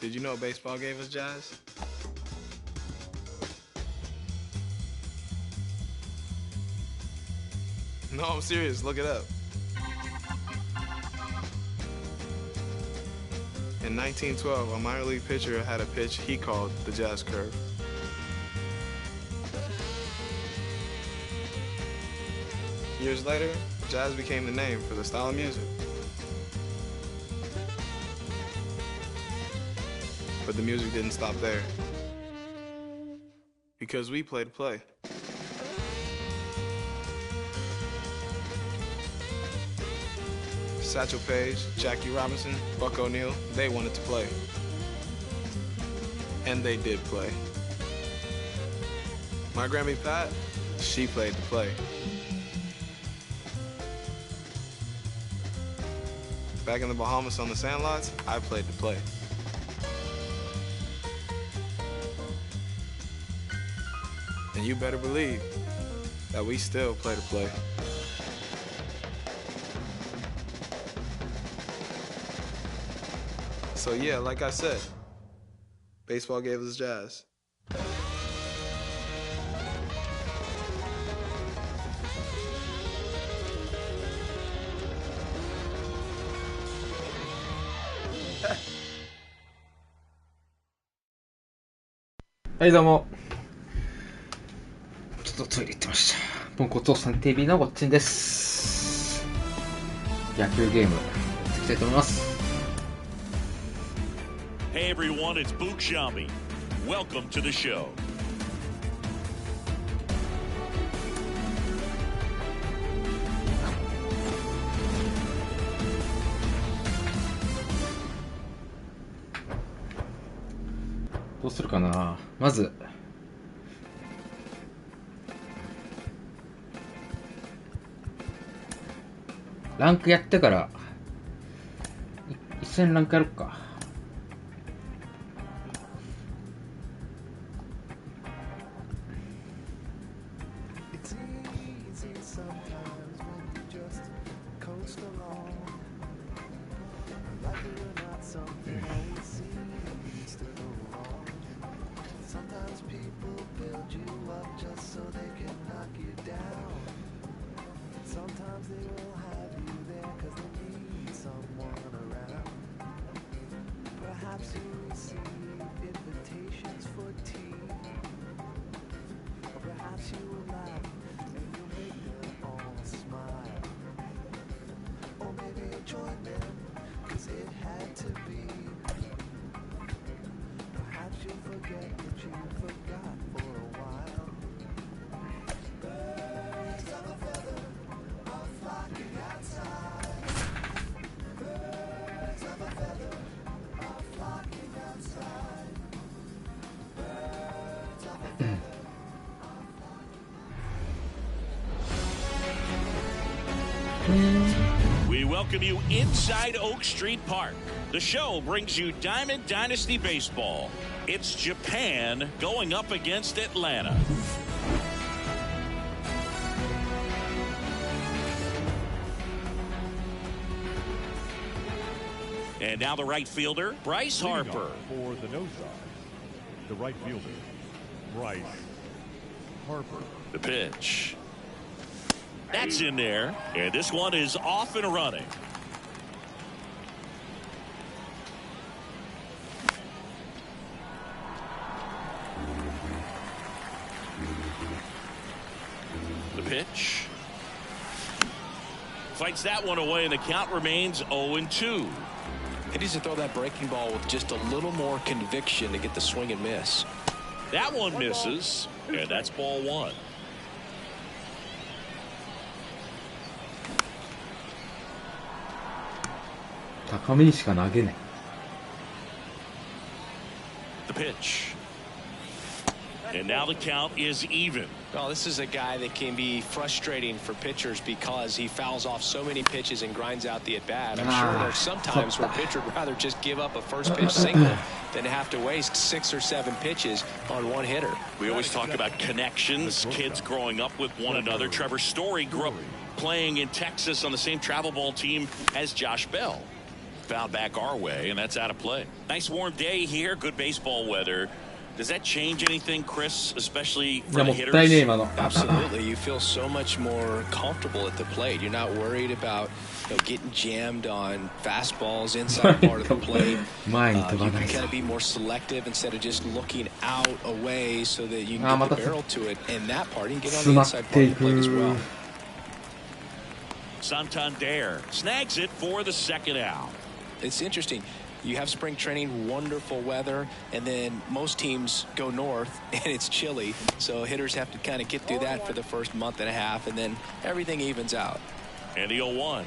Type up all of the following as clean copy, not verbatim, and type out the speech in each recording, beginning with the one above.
Did you know baseball gave us jazz? No, I'm serious. Look it up. In 1912, a minor league pitcher had a pitch he called the jazz curve. Years later, jazz became the name for the style of music. But the music didn't stop there. Because we play to play. Satchel Paige, Jackie Robinson, Buck O'Neil, they wanted to play. And they did play. My Grammy Pat, she played to play. Back in the Bahamas on the sandlots, I played to play. And you better believe that we still play to play. So yeah, like I said, baseball gave us jazz.はい、どうも。ちょっとトイレ行ってました。ポンコツおっさん TV のごっちんです。野球ゲームやっていきたいと思います。Hey everyone, it's Book Shambi. Welcome to the show. どうするかな。まずランクやってから一戦ランクやろっか。We welcome you inside Oak Street Park. The show brings you Diamond Dynasty Baseball. It's Japan going up against Atlanta. And now the right fielder, Bryce Harper. For the no side, the right fielder, Bryce Harper. The pitch. That's in there, and this one is off and running. The pitch. Fights that one away, and the count remains 0-2. He needs to throw that breaking ball with just a little more conviction to get the swing and miss. That one misses, and that's ball one. The pitch. And now the count is even. Well, this is a guy that can be frustrating for pitchers because he fouls off so many pitches and grinds out the at-bat. I'm sure there's some times where a pitcher would rather just give up a first pitch single than have to waste 6 or 7 pitches on one hitter. We always talk about connections, kids growing up with one another. Trevor Story grew up playing in Texas on the same travel ball team as Josh Bell. fouled back our way, and that's out of play. Nice warm day here, good baseball weather. Does that change anything, Chris, especially for the hitters? Absolutely. You feel so much more comfortable at the plate. You're not worried about getting jammed on fastballs inside part of the plate. You can kind of be more selective instead of just looking out away so that you can get the barrel to it. And that part, you can get on the inside part of the plate as well. Santander snags it for the second out. It's interesting. You have spring training, wonderful weather, and then most teams go north and it's chilly. So hitters have to kind of get through that for the first month and a half, and then everything evens out. And the 0-1.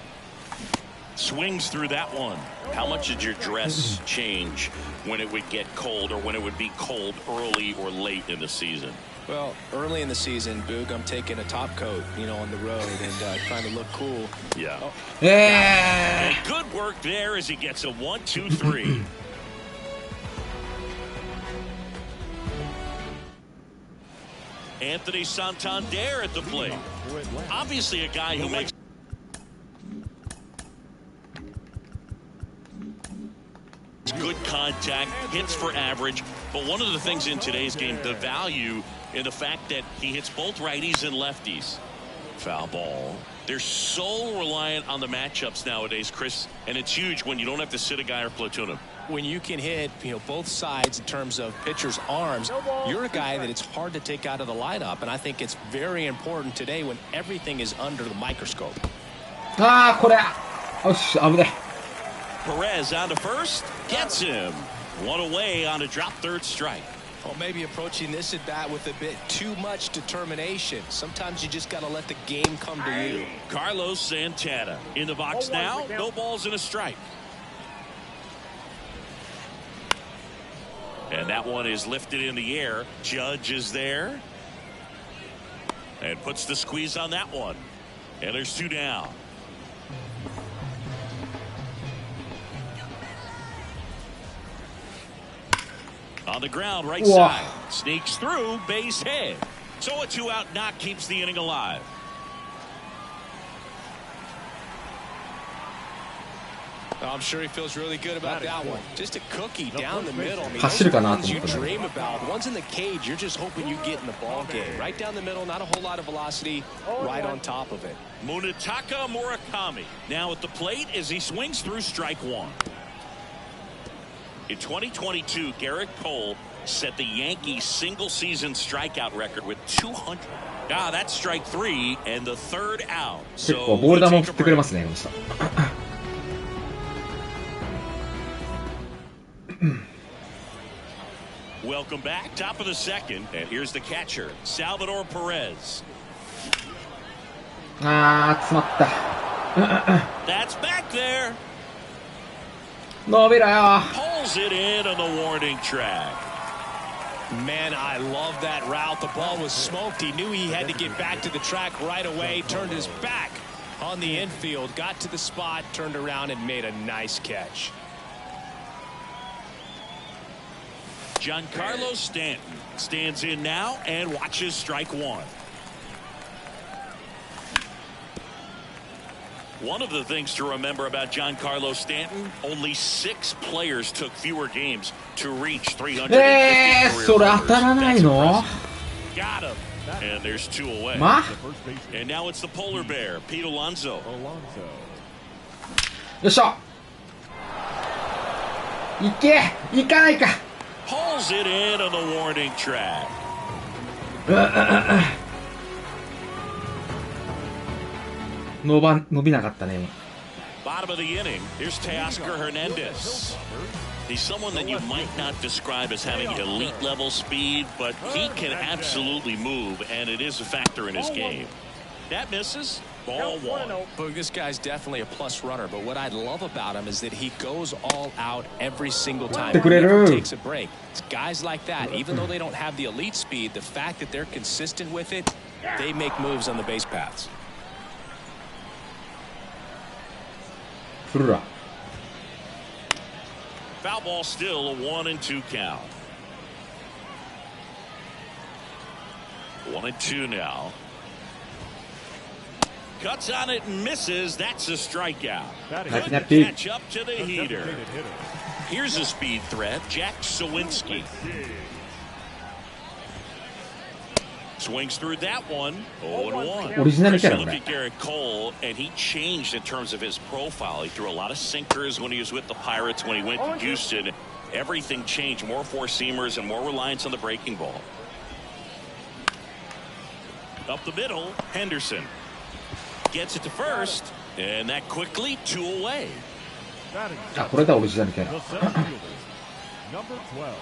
Swings through that one. How much did your dress change when it would get cold or when it would be cold early or late in the season? Well, early in the season, Boog, I'm taking a top coat, on the road and trying to look cool. Yeah. And good work there as he gets a 1-2-3. Anthony Santander at the plate. Obviously a guy who makes good contact, hits for average, but one of the things in today's game, the value in the fact that he hits both righties and lefties. Foul ball. They're so reliant on the matchups nowadays, Chris, and it's huge when you don't have to sit a guy or platoon him. When you can hit, both sides in terms of pitchers' arms, you're a guy that it's hard to take out of the lineup, and I think it's very important today when everything is under the microscope. Perez on to first, gets him. One away on a drop third strike. Well, maybe approaching this at bat with a bit too much determination. Sometimes you just got to let the game come to you. Carlos Santana in the box now. No balls and a strike. And that one is lifted in the air. Judge is there. And puts the squeeze on that one. And there's two down. On the ground, right side. Sneaks through, base hit. So a 2-out knock keeps the inning alive. I'm sure he feels really good about that one. Just a cookie down the middle. I mean, those are the ones you dream about. The ones in the cage, you're just hoping you get in the ball game. Right down the middle, not a whole lot of velocity, right on top of it. Munetaka Murakami now at the plate as he swings through strike one. In 2022, Garrett Cole set the Yankees single-season strikeout record with 200. That's strike three and the third out. So we'll take a break. Welcome back. Top of the second. And here's the catcher, Salvador Perez. That's back there. Pulls it in on the warning track. Man, I love that route. The ball was smoked. He knew he had to get back to the track right away. Turned his back on the infield. Got to the spot, turned around, and made a nice catch. Giancarlo Stanton stands in now and watches strike one. One of the things to remember about Giancarlo Stanton, only 6 players took fewer games to reach 350 career numbers. Got him. And there's 2 away. And now it's the polar bear, Pete Alonso. Pulls it in on the warning track. Bottom of the inning, here's Teoscar Hernandez. He's someone that you might not describe as having elite level speed, but he can absolutely move, and it is a factor in his game. That misses. Ball one. Boog, this guy's definitely a plus runner, but what I love about him is that he goes all out every single time. He never takes a break. It's guys like that, even though they don't have the elite speed, the fact that they're consistent with it, they make moves on the base paths. Foul ball, still a 1-2 count. 1-2 now. Cuts on it and misses. That's a strikeout. Batting Couldn't catch up to the a heater. designated hitter. Here's a speed threat, Jack Sawinski. Swings through that one. 0-1. オリジナルキャラ Look これ at Garrett Cole, and he changed in terms of his profile. He threw a lot of sinkers when he was with the Pirates. When he went to Houston, everything changed. More four-seamers and more reliance on the breaking ball. Up the middle, Henderson gets it to first, and that quickly 2 away. Batting あ、これだオリジナルキャ the ラ center fielder, number 12.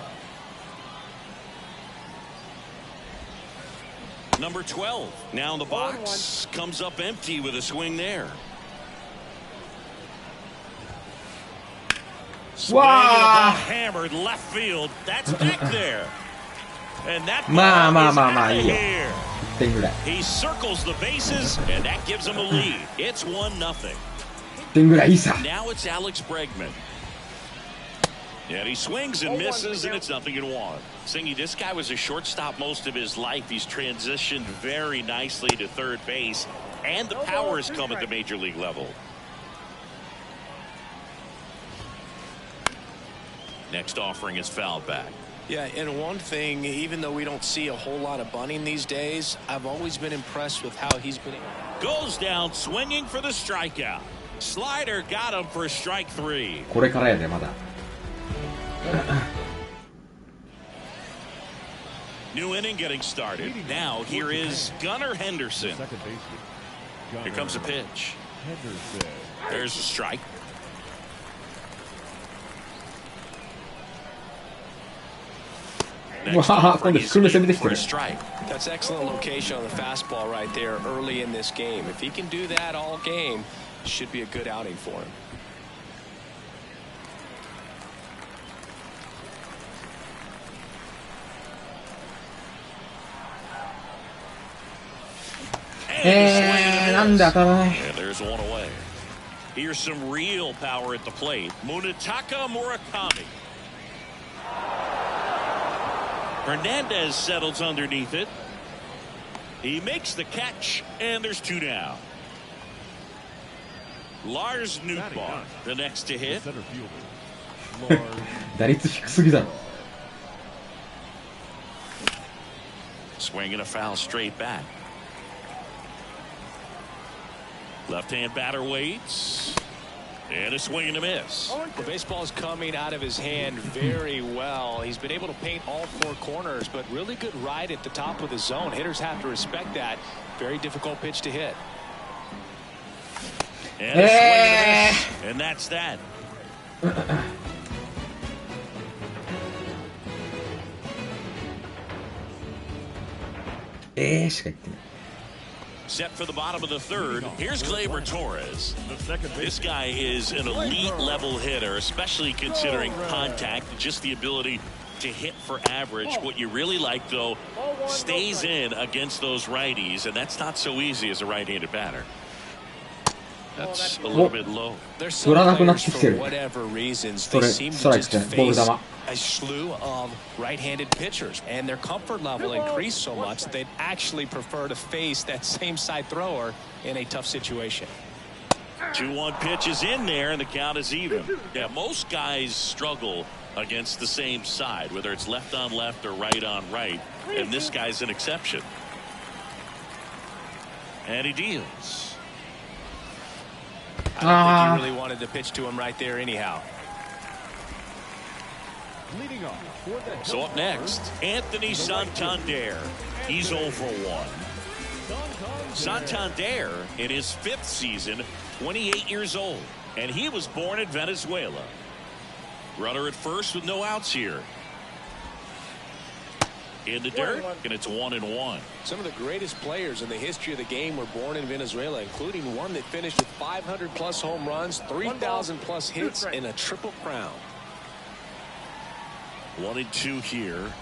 Number 12 now in the box, comes up empty with a swing there. Swing and a ball hammered left field. That's back there. And that まあ ball まあ is まあまあ out い of いよ here. 1点ぐらい He circles the bases, and that gives him a lead. It's 1-0. 1点ぐらいいいさ Now it's Alex Bregman. And he swings and misses, and it's 0-1. Singy, this guy was a shortstop most of his life. He's transitioned very nicely to third base, and the power has come at the major league level. Next offering is fouled back. Yeah, and one thing, even though we don't see a whole lot of bunting these days, I've always been impressed with how he's been. Goes down swinging for the strikeout. Slider got him for strike 3. これからやでまだ New inning getting started. Now here is Gunnar Henderson. Second baseman. Here comes a pitch. Henderson. There's a strike. Next わあ offering 今度 is 低め攻めてき for て a る strike. That's excellent location on the fastball right there early in this game. If he can do that all game, should be a good outing for him. And なんで当たらない And there's one away. Here's some real power at the plate. Munetaka Murakami. Hernandez settles underneath it. He makes the catch, and there's 2 down. Lars Nootbaar, the next to The hit. center fielder. Lars. 打率低すぎだろ Swing and a foul straight back. Left-hand batter waits. And a swing and a miss. The baseball is coming out of his hand very well. He's been able to paint all 4 corners, but really good ride at the top of the zone. Hitters have to respect that. Very difficult pitch to hit. And a swing and a miss. And that's that.しか言ってない Set for the bottom of the 3rd. Here's Gleyber Torres. The second This baseman. guy is an elite level hitter, especially considering contact and just the ability to hit for average. What you really like, though, stays in against those righties, and that's not so easy as a right-handed batter. That's a little bit low. There's some players, for whatever reasons, they seem to just face a slew of right-handed pitchers, and their comfort level increased so much that they'd actually prefer to face that same side thrower in a tough situation. 2-1 pitch is in there, and the count is even. Yeah, most guys struggle against the same side, whether it's left on left or right on right, and this guy's an exception. And he deals. I don't think he really wanted to pitch to him right there anyhow. Leading off for the So up next, Anthony Santander. He's 0 for 1. Santander in his 5th season, 28 years old, and he was born in Venezuela. Runner at first with no outs here. In the dirt, and it's 1-1. Some of the greatest players in the history of the game were born in Venezuela, including one that finished with 500+ home runs, 3,000+ hits, and a triple crown. 1-2 here.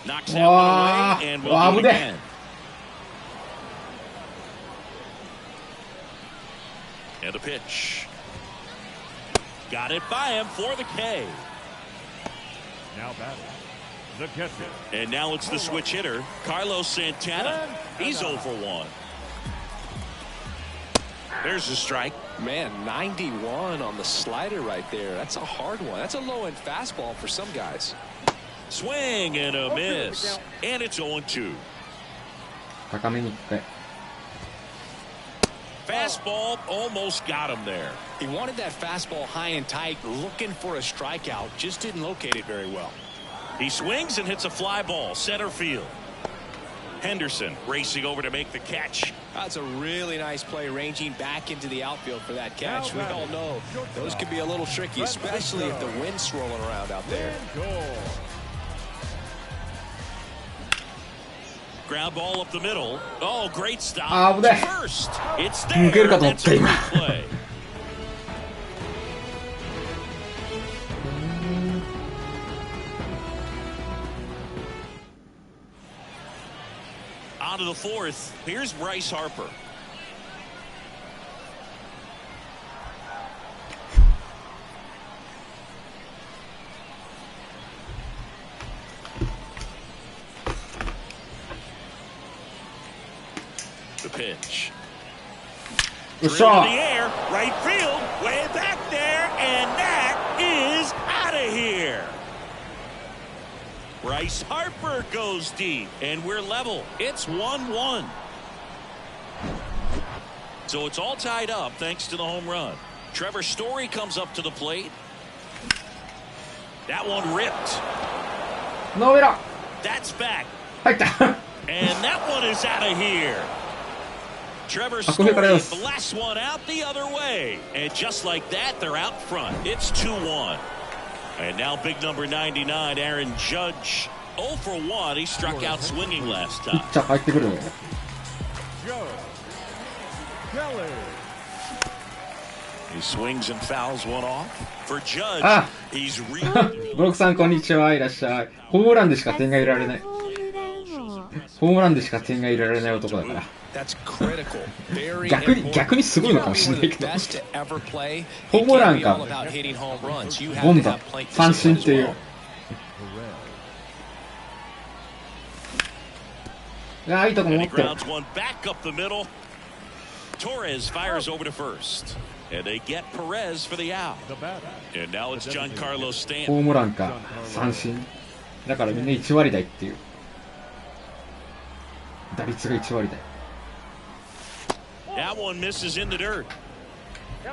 Knocks that one away, and we'll do it again. And the pitch. Got it by him for the K. now batting. The catcher. And now it's the switch hitter, Carlos Santana. He's 0 for 1. There's a strike. Man, 91 on the slider right there. That's a hard one. That's a low-end fastball for some guys. Swing and a miss. And it's 0-2. 高めに1回。 Fastball almost got him there. He wanted that fastball high and tight, looking for a strikeout. Just didn't locate it very well. He swings and hits a fly ball center field. Henderson racing over to make the catch. That's a really nice play, ranging back into the outfield for that catch. We all know those can be a little tricky, especially if the wind's swirling around out there. Ground ball up the middle. Oh, great stop. First. It's there. That's a replay. On to the fourth. Here's Bryce Harper. The pitch. Through the air, right field, way back there, and that is out of here. Bryce Harper goes deep, and we're level. It's 1-1. So it's all tied up thanks to the home run. Trevor Story comes up to the plate. That one ripped. No, That's back. 入った。 And that one is out of here. Trevor Story, the last one out the other way. And just like that, they're out front. It's 2-1. And now big number 99, Aaron Judge. 0 for 1. He struck out swinging last time. He swings and fouls one off. For Judge, he's really... ブロックさん、こんにちは。いらっしゃい。ホームランでしか点が入れられない。ホームランでしか点が入れられない男だから。逆にすごいのかもしれないけど。ホームランか。ボンバ、三振っていう。ああ、いいとこ持ってる。Torres fires over to first. And they get Perez for the out. And now it's Giancarlo Stanton. ホームランか三振。だからみんな1割台っていう。打率が1割台。That one misses in the dirt.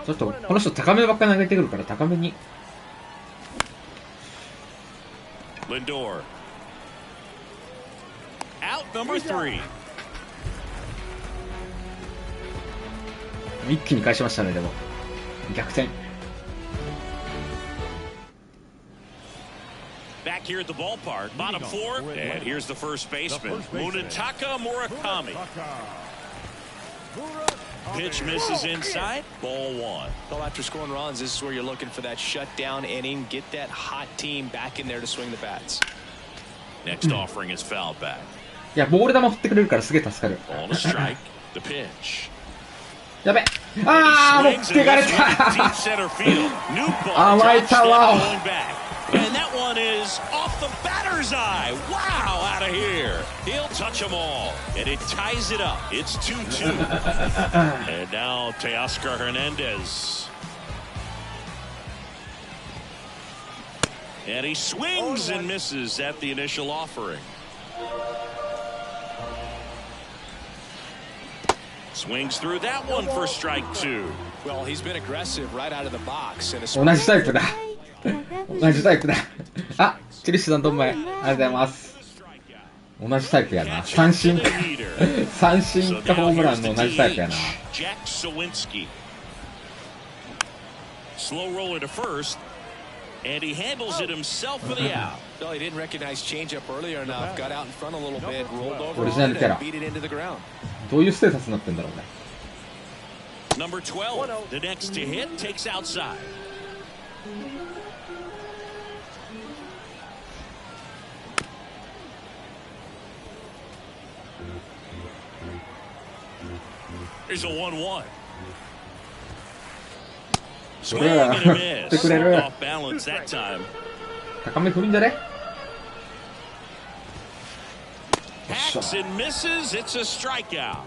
ちょっとこの人高めばっかり投げてくるから高めに。Lindor. Out number 3. 一気に返しましたね、でも。逆転。Back here at the ballpark, bottom 4, and here's the first baseman, Munetaka Murakami. Pitch misses inside, ball 1. Well, after scoring runs, this is where you're looking for that shutdown inning, get that hot team back in there to swing the bats. Next offering is fouled back. いや、ボール球振ってくれるからすげえ助かる。On a strike, the pitch. やべ。ああ、持ってかれた。甘い球を。And that one is off the batter's eye. Wow, out of here. He'll touch them all. And it ties it up. It's 2-2. And now Teoscar Hernandez. And he swings and misses at the initial offering. Swings through that one for strike 2. Well, he's been aggressive right out of the box. 同じタイプだ。同じタイプだ。あ、チリッシュさんどうもありがとうございます。同じタイプやな。三振かホームランの同じタイプやな。Slow roller to first, and he handles it himself for the out. No, he didn't recognize changeup earlier enough. Got out in front a little bit, rolled over and beat it into the ground. どういうステータスになってんだろうね。Number 12, the next to hit, takes outside. Here's a 1-1. Swing and a miss. Off balance that time. 高め振るんじゃねHacks and misses. It's a strikeout.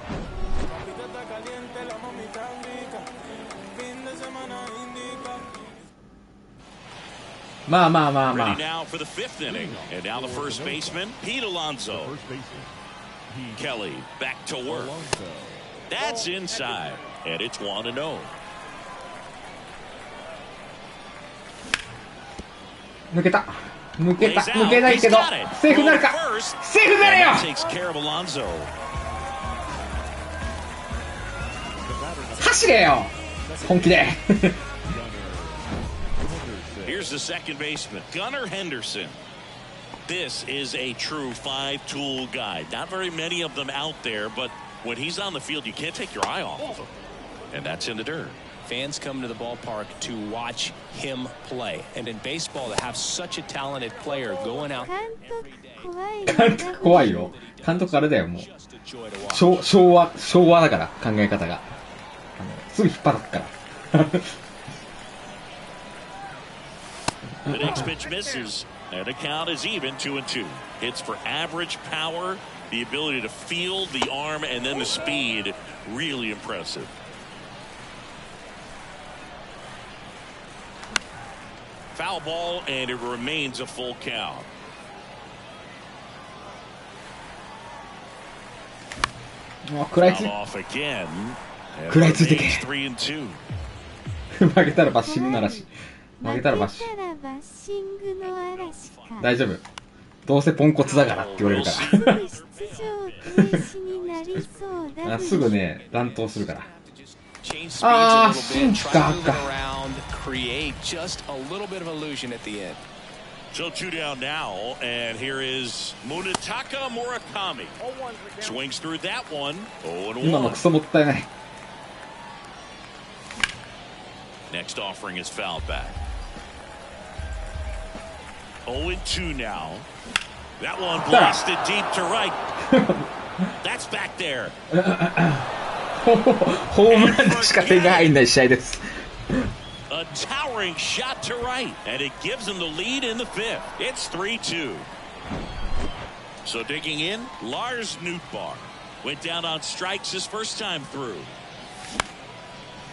まあまあまあま Ready あ。 now for the fifth inning. And now the first baseman, Pete Alonso. First baseman. Kelly back to work. That's inside. And it's 1-0. 抜けた。抜けた。抜けないけど、セーフになるか。セーフになれよ。 Takes care of Alonso. 走れよ。本気で。Here's the second baseman, Gunnar Henderson. This is a true five-tool guy. Not very many of them out there, but when he's on the field, you can't take your eye off of him. And that's in the dirt. Fans come to the ballpark to watch him play. And in baseball, to have such a talented player going out 監督怖いよ。監督あれだよ、もう。 just a joy to watch. 昭和だから、考え方が。すぐ引っ張るから。 The next pitch misses, and the count is even 2-2. Hits for average power, the ability to field the arm, and then the speed. Really impressive. Foul ball, and it remains a full count. もう食らいつ Foul off again. And 食らいついてけ。 remains 3-2. 負けたらバッシングならし。負けたらバッシング。大丈夫。どうせポンコツだからって言われるから。すぐね、乱闘するから。 Change speeds Ah, a little bit, try to move it shinka. around, create just a little bit of illusion at the end. So 2 down now, and here is Munetaka Murakami. Swings through that one. 今のク 0-1. ソもったいない。 Next offering is fouled back. 0-2 now. That one blasted deep to right. That's back there. ホームランでしか手が入んない試合です。 A towering shot to right, and it gives them the lead in the fifth. It's 3-2. So digging in, Lars Nootbaar went down on strikes his first time through.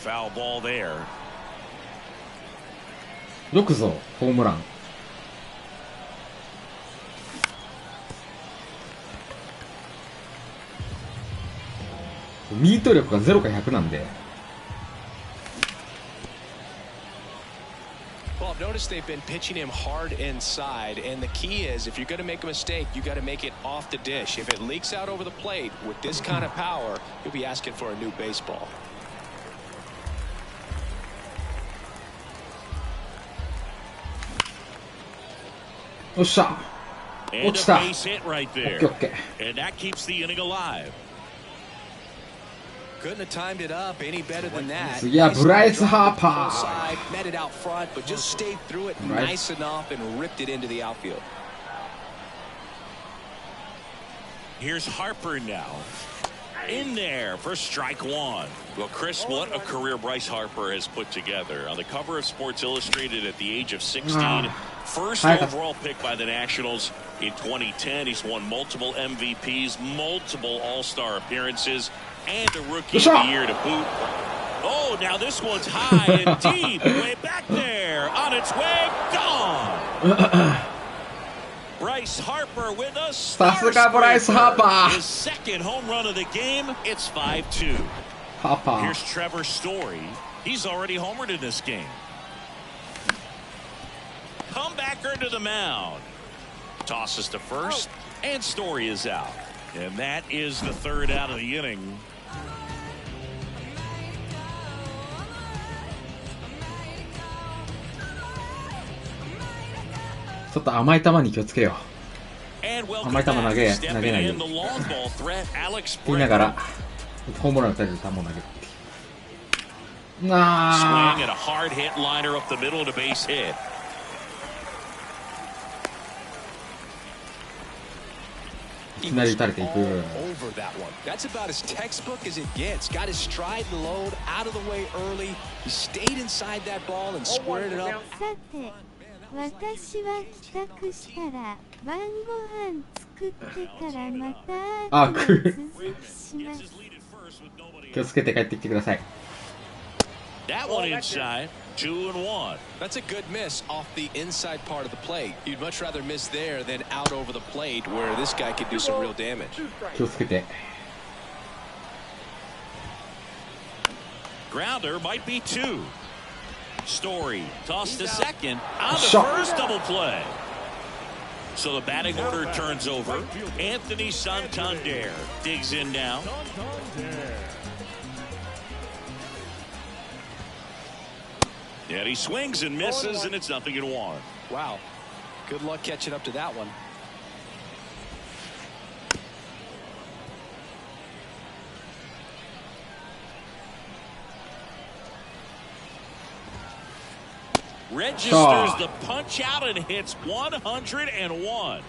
Foul ball there. よくぞ、ホームラン。ミート力が0か100なんで。 Well, I've noticed they've been pitching him hard inside, and the key is if you're going to make a mistake, you got to make it off the dish. If it leaks out over the plate with this kind of power, you'll be asking for a new baseball. よっしゃ。 And a 落ちた。 base hit right オッケー there. オッケー。 And that keeps the inning alive. Couldn't have timed it up any better than that. 次はブライス・ハーパ Side, met it out front, but just stayed through it Right. nice enough and ripped it into the outfield. Here's Harper now. In there for strike one. Well, Chris, what a career Bryce Harper has put together. On the cover of Sports Illustrated at the age of 16, first overall pick by the Nationals in 2010. He's won multiple MVPs, multiple All-Star appearances, and a Rookie of the Year to boot. Oh, now this one's high and deep, way back there, on its way, gone. Bryce Harper with us. さすがブライス・ハーパ His second home run of the game. It's 5-2. ー。ハーパ Here's ー。 Trevor Story. He's already homered in this game. Comebacker to the mound. Tosses to first, and Story is out. And that is the third out of the inning. ちょっと甘い球に気をつけよ And う。 welcome 甘い球 back. 投げない Stepping よ in う the に。 long ball threat, Alex 言いなが Bregman. ら、ホームラン打たれる球を投げるっていう。Swing あ and a hard hit liner up the middle to base hit. いきなり打たれていく。 All over that one. That's about as textbook as it gets. Got his stride and load out of the way early. He stayed inside that ball and squared it up. さて、私は帰宅したら晩ご飯作ってからまたあ、後食う。で続きします。気をつけて帰ってきてください。 That one inside. 2-1. That's a good miss off the inside part of the plate. You'd much rather miss there than out over the plate where this guy could do some real damage. 気をつけて。 Grounder might be 2. Story tossed to second on the Shot. first double play. So the batting order turns over. Anthony Santander digs in now. And he swings and misses, and it's 0-1. Wow. Good luck catching up to that one. Registers the punch out and hits 101.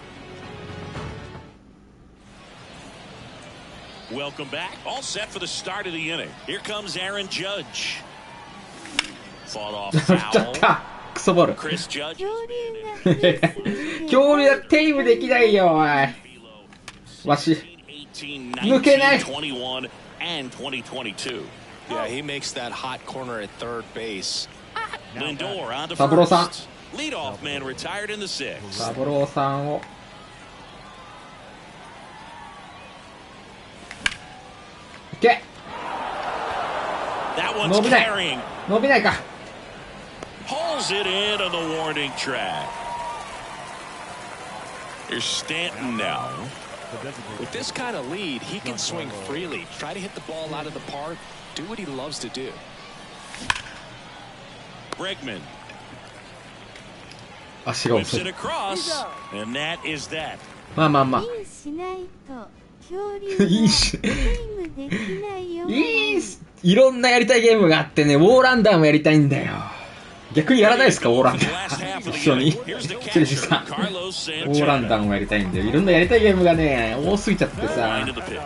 Welcome back. All set for the start of the inning. Here comes Aaron Judge. Fought off 来ちゃっ foul. た。クソボール。 Chris Judge. 恐竜が増えすぎて恐竜だ、テイムできないよ、おい。わし。 18, 抜けない。 19, 21, and 2022. Yeah, he makes that hot corner at third base. Lindor on to サブローさん。 first. Leadoff man retired in the 6th. サブローさんを。いけ。 That one's 伸びない carrying. 伸びないか。 Pulls it in on the warning track. Here's Stanton now. With this kind of lead, he can swing freely, try to hit the ball out of the park, do what he loves to do. Bregman 足が whips 遅 it い。 across, and that is that. まあまあまあ。インしないと恐竜がいいしゲームできないよ。いろんなやりたいゲームがあってね、ウォーランダーもやりたいんだよ。逆にやらないですか、ウォーランダー。一緒に。チェルシーさん。ウォーランダーもやりたいんで、いろんなやりたいゲームがね、多すぎちゃってさ、 Line to the pitch.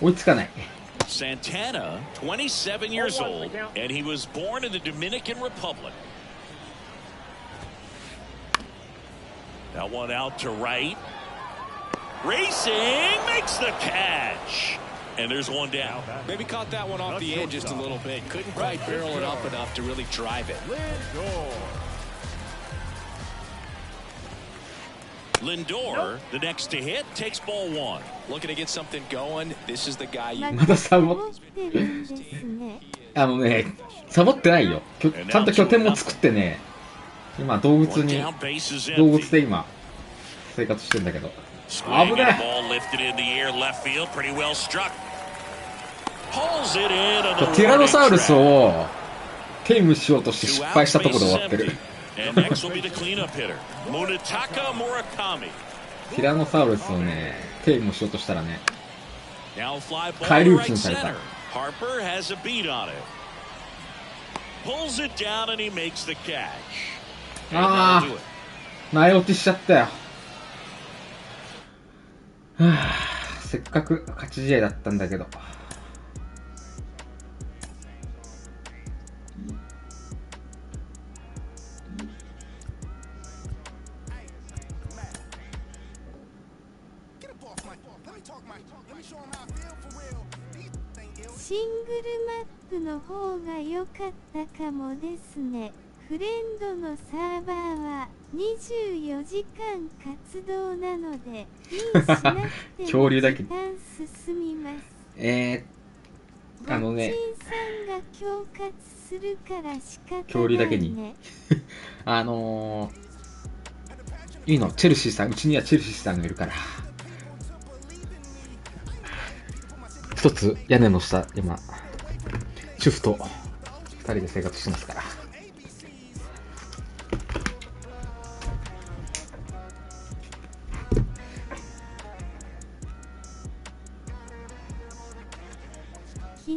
追いつかない。 Santana, 27 years old, and he was born in the Dominican Republic. That one out to right. Racing makes the catch. And there's one down. Maybe caught that one off the end just a little bit. Couldn't quite barrel it up enough to really drive it. Lindor, the next to hit, takes ball 1. Looking to get something going. This is the guy you まだサボ持ってるんですね。あのね、サボってないよ。ちゃんと拠点も作ってね、今動物 One に、 down, base is 動物 empty. で今、生活してんだけど。 Swing and 危ない。 ball lifted in the air, left field, pretty well struck. Pulls it in on the ティラノサウルス warning track. をテイムしようとして失 Two 敗 outs, したところで bases 終わってる。 empty. And next will be the cleanup hitter, Munetaka Murakami. ティラノサウルスをね、テイムしようとしたらね、 Now fly ball 返 to り討 right ちにされた。 center. Harper has a beat on it. Pulls it down and he makes the catch. And あ that'll do it. あ、前落ちしちゃったよ。はあ、せっかく勝ち試合だったんだけど。シングルマップの方が良かったかもですね。フレンドのサーバーは24時間活動なので、インしなくても恐竜だけ時間進みます。あのね、コチンさんが恐喝するから仕方ないね。恐竜だけにいいの、チェルシーさん、うちにはチェルシーさんがいるから。一つ屋根の下、今、主婦と二人で生活してますから。昨日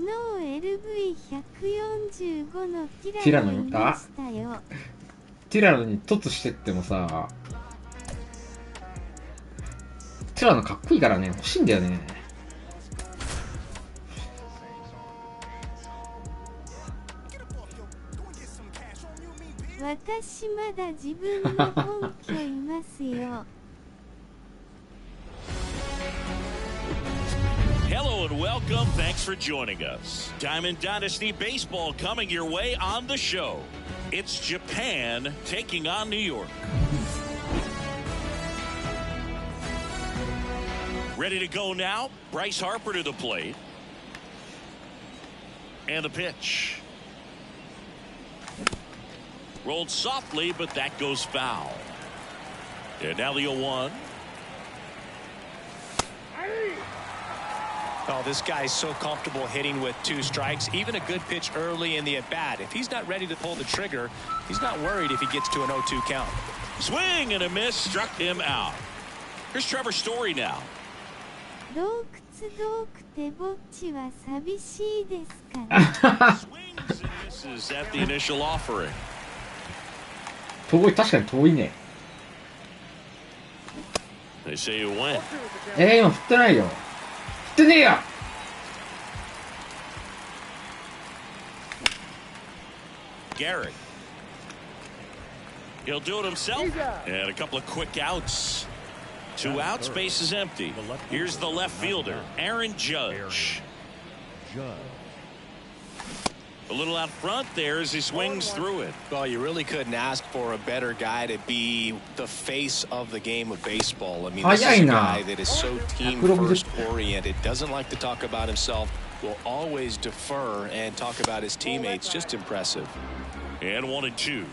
LV145 のティラノいましたよ。ティラノに凸してってもさ、ティラノかっこいいからね、欲しいんだよね。私まだ自分の本拠いますよ。Hello and welcome. Thanks for joining us. Diamond Dynasty Baseball coming your way on the show. It's Japan taking on New York. Ready to go now. Bryce Harper to the plate. And the pitch. Rolled softly, but that goes foul. And now the 0-1. Oh, this guy's so comfortable hitting with 2 strikes. Even a good pitch early in the at-bat. If he's not ready to pull the trigger, he's not worried if he gets to an 0-2 count. Swing and a miss, struck him out. Here's Trevor Story now. 洞窟洞くてぼっちは寂しいですから。 Swings and misses at the initial offering. 遠い、確かに遠いね。 They say you win. 今振ってないよ。振ってねえよ。 Garrett. He'll do it himself. And a couple of quick outs. 2 outs, base is empty. Here's the left fielder, Aaron Judge. A little out front there as he swings through it. Well, you really couldn't ask for a better guy to be the face of the game of baseball. I mean, this is a guy that is so team-first oriented, doesn't like to talk about himself, will always defer and talk about his teammates. Just impressive. And 1-2.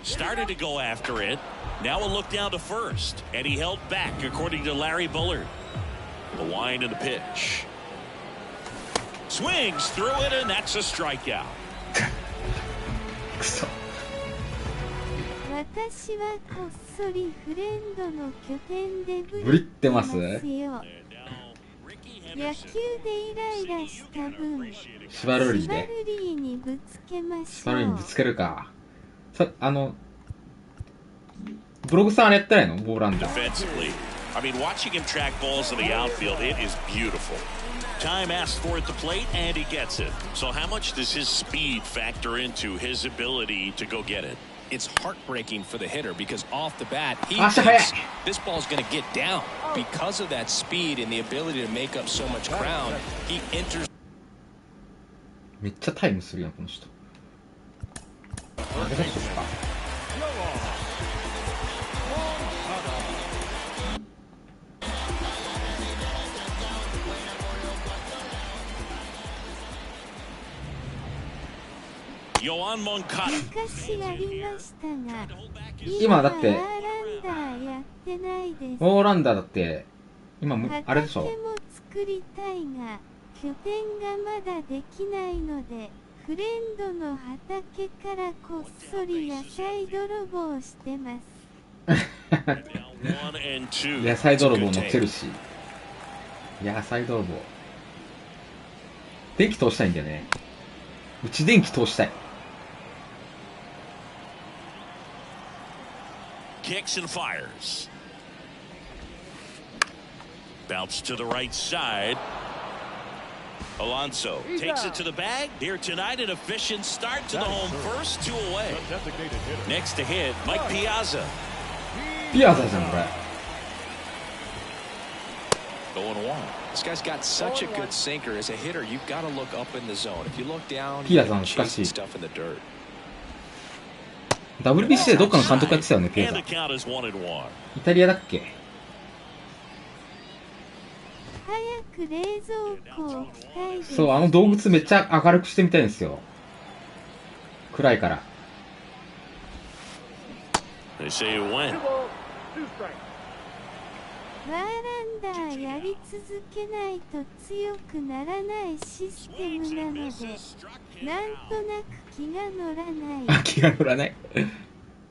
Started to go after it. Now a look down to first. And he held back, according to Larry Bullard. The wind and the pitch. Swings through it, and that's a strikeout. 私はこっそりフレンドの拠点でブリってますよ。野球でイライラした分、シバルリーで。にぶつけましょう。シバルリーにぶつけるか。ブログさんあれやってないの？ボーランダー。 Defensively, I mean, watching him track balls in the outfield, it is beautiful. Time asked for at the plate, and he gets it. So how much does his speed factor into his ability to go get it? It's heartbreaking for the hitter because off the bat, he thinks this ball's going to get down. Because of that speed and the ability to make up so much ground, he enters. めっちゃタイムするやん、この人。昔やりましたが、今だってオーランダーやってないです。オーランダーだって今あれでしょ。畑も作りたいが拠点がまだできないので、フレンドの畑からこっそり野菜泥棒してます。野菜泥棒乗ってるし。野菜泥棒。電気通したいんだよね。うち電気通したい。Kicks and fires. Bounce to the right side. Alonso takes it to the bag. Here tonight, an efficient start to the home first, 2 away. Next to hit, Mike Piazza. ピアザじゃんこれ。0-1. This guy's got such a good sinker. As a hitter, you've got to look up in the zone. If you look down, ピアザ you're のしかし chasing stuff in the dirt. WBC でどっかの監督やってたよね、ピアザ。 And the count is 1-1. イタリアだっけ？早く冷蔵庫を置きたいです。そう、あの動物めっちゃ明るくしてみたいんですよ。暗いから。 They say you win. ワーランダーやり続けないと強くならないシステムなので、なんとなく気が乗らない。あ、気が乗らない。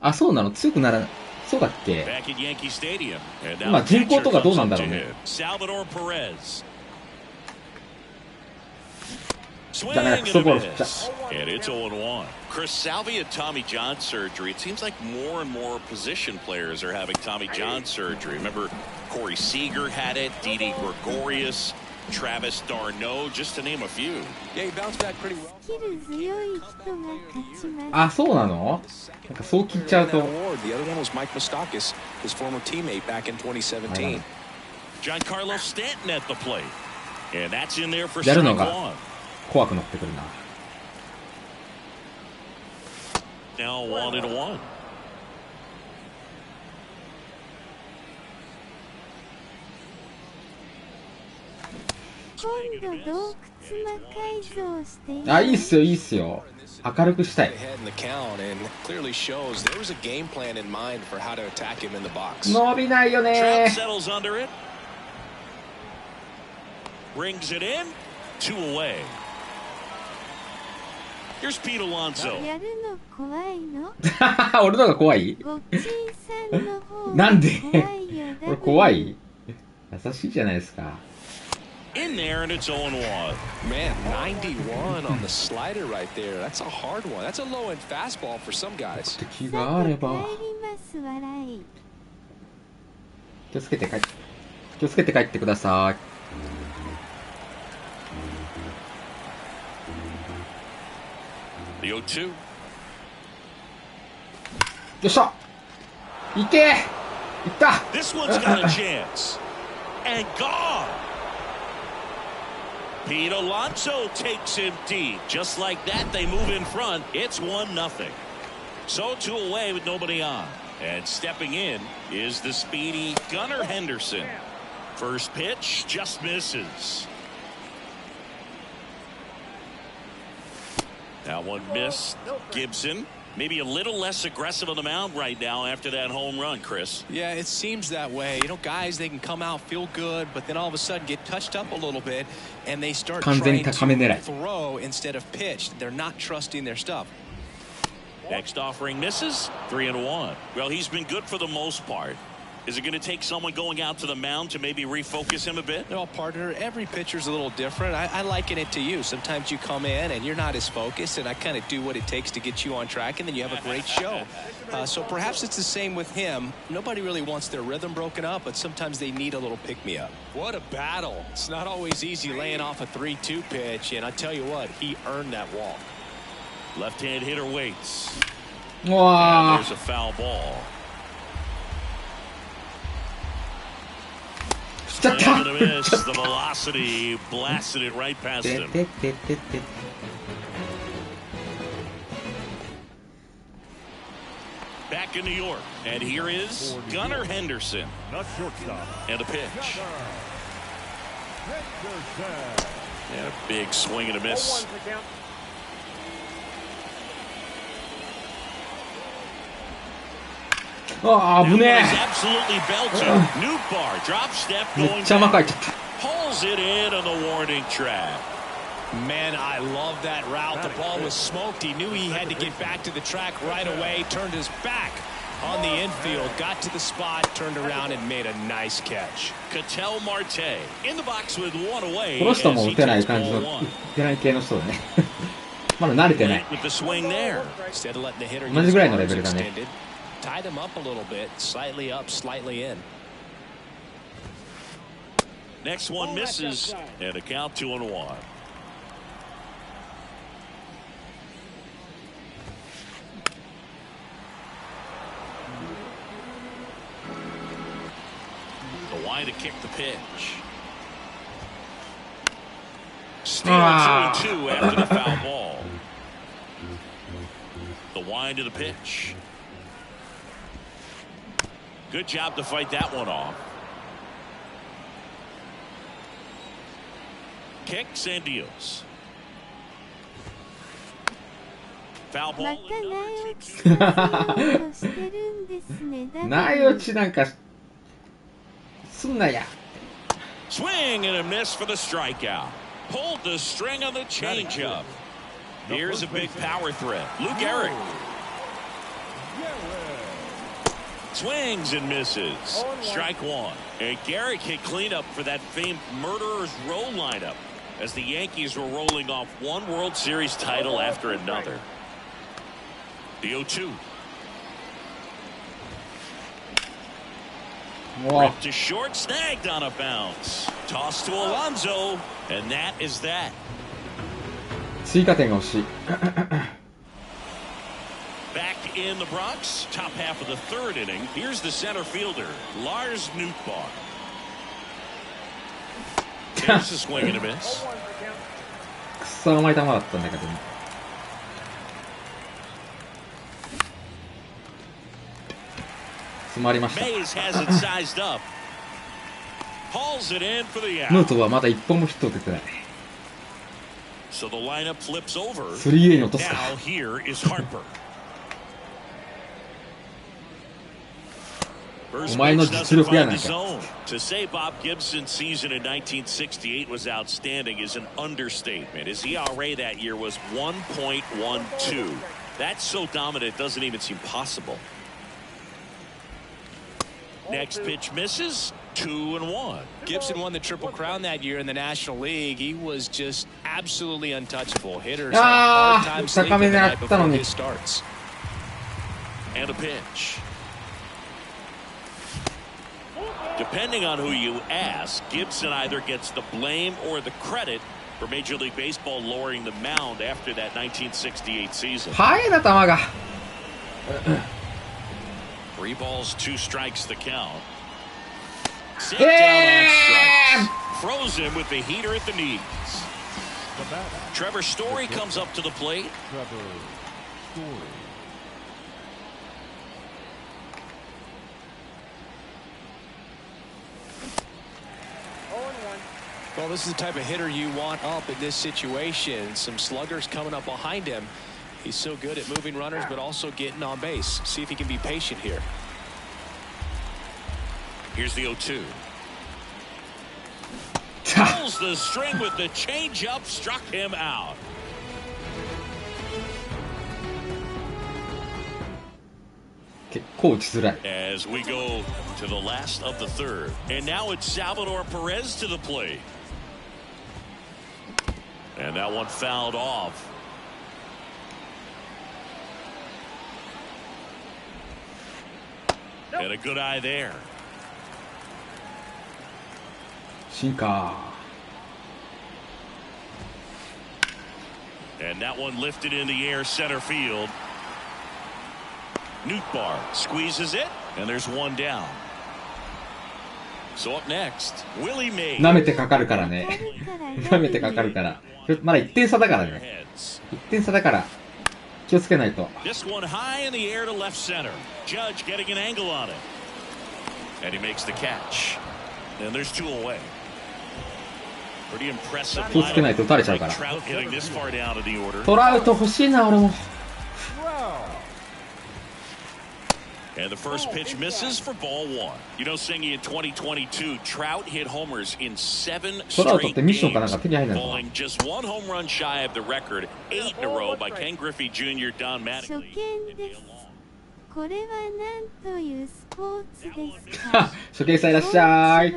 あ、そうなの？強くならない。そうだっけ？ Back at Yankee Stadium. And now まあ人口とかどうなんだろう to ね。 hit. Salvador Perez. だからクソボール振っちゃ And it's 0-1. Chris Salvia, Tommy John surgery. It seems like more and more position players are having Tommy John surgery. Remember, Corey Seager had it, Didi Gregorius. Travis d'Arnaud, just to name a few. Yeah, he bounced back pretty well. スキル強い人が勝ちます。あ、そうなの？なんかそう聞いちゃうと。 The other one was Mike Moustakas, his former teammate back in 2017. Giancarlo Stanton at the plate. And that's in there for やるの strike が one. 怖くなってくるな。Now 1-1. 今度洞窟魔改造していい？あ、いいっすよ、いいっすよ。明るくしたい。 Ahead in the count and clearly shows there was a game plan in mind for how to attack him in the box. 伸びないよ Trout ね。 settles under it. Brings it in. 2 away. Here's Pete Alonso. やるの怖いの？俺のが怖い？ごっちんさんの方がなんで？怖いよ。これ怖い？優しいじゃないですか。 In there, and it's 0-1. Man, 91 on the slider right there. That's a hard one. That's a low-end fastball for some guys. 敵があれば。帰ります笑い。気をつけて帰ってください。The 0-2. よっしゃ。いけ。いった。 This one's got a chance. And gone. Pete Alonso takes him deep. Just like that, they move in front. It's 1-0. So 2 away with nobody on. And stepping in is the speedy Gunnar Henderson. First pitch just misses. That one missed. Gibson maybe a little less aggressive on the mound right now after that home run, Chris. Yeah, it seems that way. You know, guys, they can come out, feel good, but then all of a sudden get touched up a little bit, and they start trying to throw instead of pitch. They're not trusting their stuff. Next offering misses. 3-1. Well, he's been good for the most part. Is it going to take someone going out to the mound to maybe refocus him a bit? No, partner, every pitcher's a little different. I liken it to you. Sometimes you come in and you're not as focused, and I kind of do what it takes to get you on track, and then you have a great show. So perhaps it's the same with him. Nobody really wants their rhythm broken up, but sometimes they need a little pick-me-up. What a battle. It's not always easy laying off a 3-2 pitch, and I tell you what, he earned that walk. Left-hand hitter waits. Wow. And there's a foul ball. Swing and a miss. The velocity blasted it right past him. Back in New York, and here is Gunnar Henderson. Not shortstop. And a pitch. And a big swing and a miss. Oh, absolutely belted. New bar, drop step going back. Pulls it in on the warning track. Man, I love that route. The ball was smoked. He knew he had to get back to the track right away. Turned his back on the infield. Got to the spot, turned around, and made a nice catch. Ketel Marte in the box with one away. この人も打てない感じの、打てない系の人だね。まだ慣れてない。With the swing there. 同じぐらいのレベルだね。Tied him up a little bit, slightly up, slightly in. Next one misses, and a count 2-1. The wide to kick the pitch. Still 2-2 after the foul ball. The wind to the pitch. Good job to fight that one off. Kicks and deals. Foul ball. 内落ちなんかすんなや。 Swing and a miss for the strikeout. Pulled the string on the changeup. Here's a big power threat. Luke Gehrig. Swings and misses. Strike one. And Gehrig hit cleanup for that famed Murderer's Row lineup as the Yankees were rolling off one World Series title after another. The 0-2. Ripped to short, snagged on a bounce. Toss to Alonso, and that is that. 追加点が欲しい。Back in the Bronx, top half of the third inning. Here's the center fielder, Lars Nootbaar. There's a swing and a miss. くっそ甘い球だったんだけど。詰まりました。 Mays has it sized up. Hauls it in for the ヌー out. トはまだ一本もヒットを打ててない。 So the lineup flips over. 3A に落とすか。 Now here is Harper. お前の実力やないか。 To say Bob Gibson's season in 1968 was outstanding is an understatement. His ERA that year was 1.12. That's so dominant it doesn't even seem possible. Next pitch misses. 2-1. Gibson won the Triple Crown that year in the National League. He was just absolutely untouchable. Hitters had a hard time sleeping the night before his starts. And a pitch. Depending on who you ask, Gibson either gets the blame or the credit for Major League Baseball lowering the mound after that 1968 season. 速いな球が。 3 balls, 2 strikes the count. Sit down on strikes. Throws him with the heater at the knees. Trevor Story comes up to the plate. Trevor Story. Well, this is the type of hitter you want up in this situation. Some sluggers coming up behind him. He's so good at moving runners, but also getting on base. See if he can be patient here. Here's the 0-2. Pulls the string with the changeup, struck him out. As we go to the last of the third, and now it's Salvador Perez to the plate. And that one fouled off. And a good eye there. Shinka. And that one lifted in the air, center field. Nootbaar squeezes it, and there's one down. So up next, Willie Mays. 舐めてかかるからね。舐めてかかるから。まだ1点差だからね。1点差だから気をつけないと。 This one high in the air to left center. Judge getting an angle on it. And he makes the catch. And there's 2 away. Pretty impressive. 気をつけないと打たれちゃうから。 Trout hitting this far down of the order. トラウト欲しいな俺も。 And the first pitch misses for ball 1. You know, Singy, in 2022, Trout hit homers in 7 straight games, falling just 1 home run shy of the record, 8 in a row by Ken Griffey Jr., Don Mattingly. これは何というスポーツですか？初見さんいらっしゃい。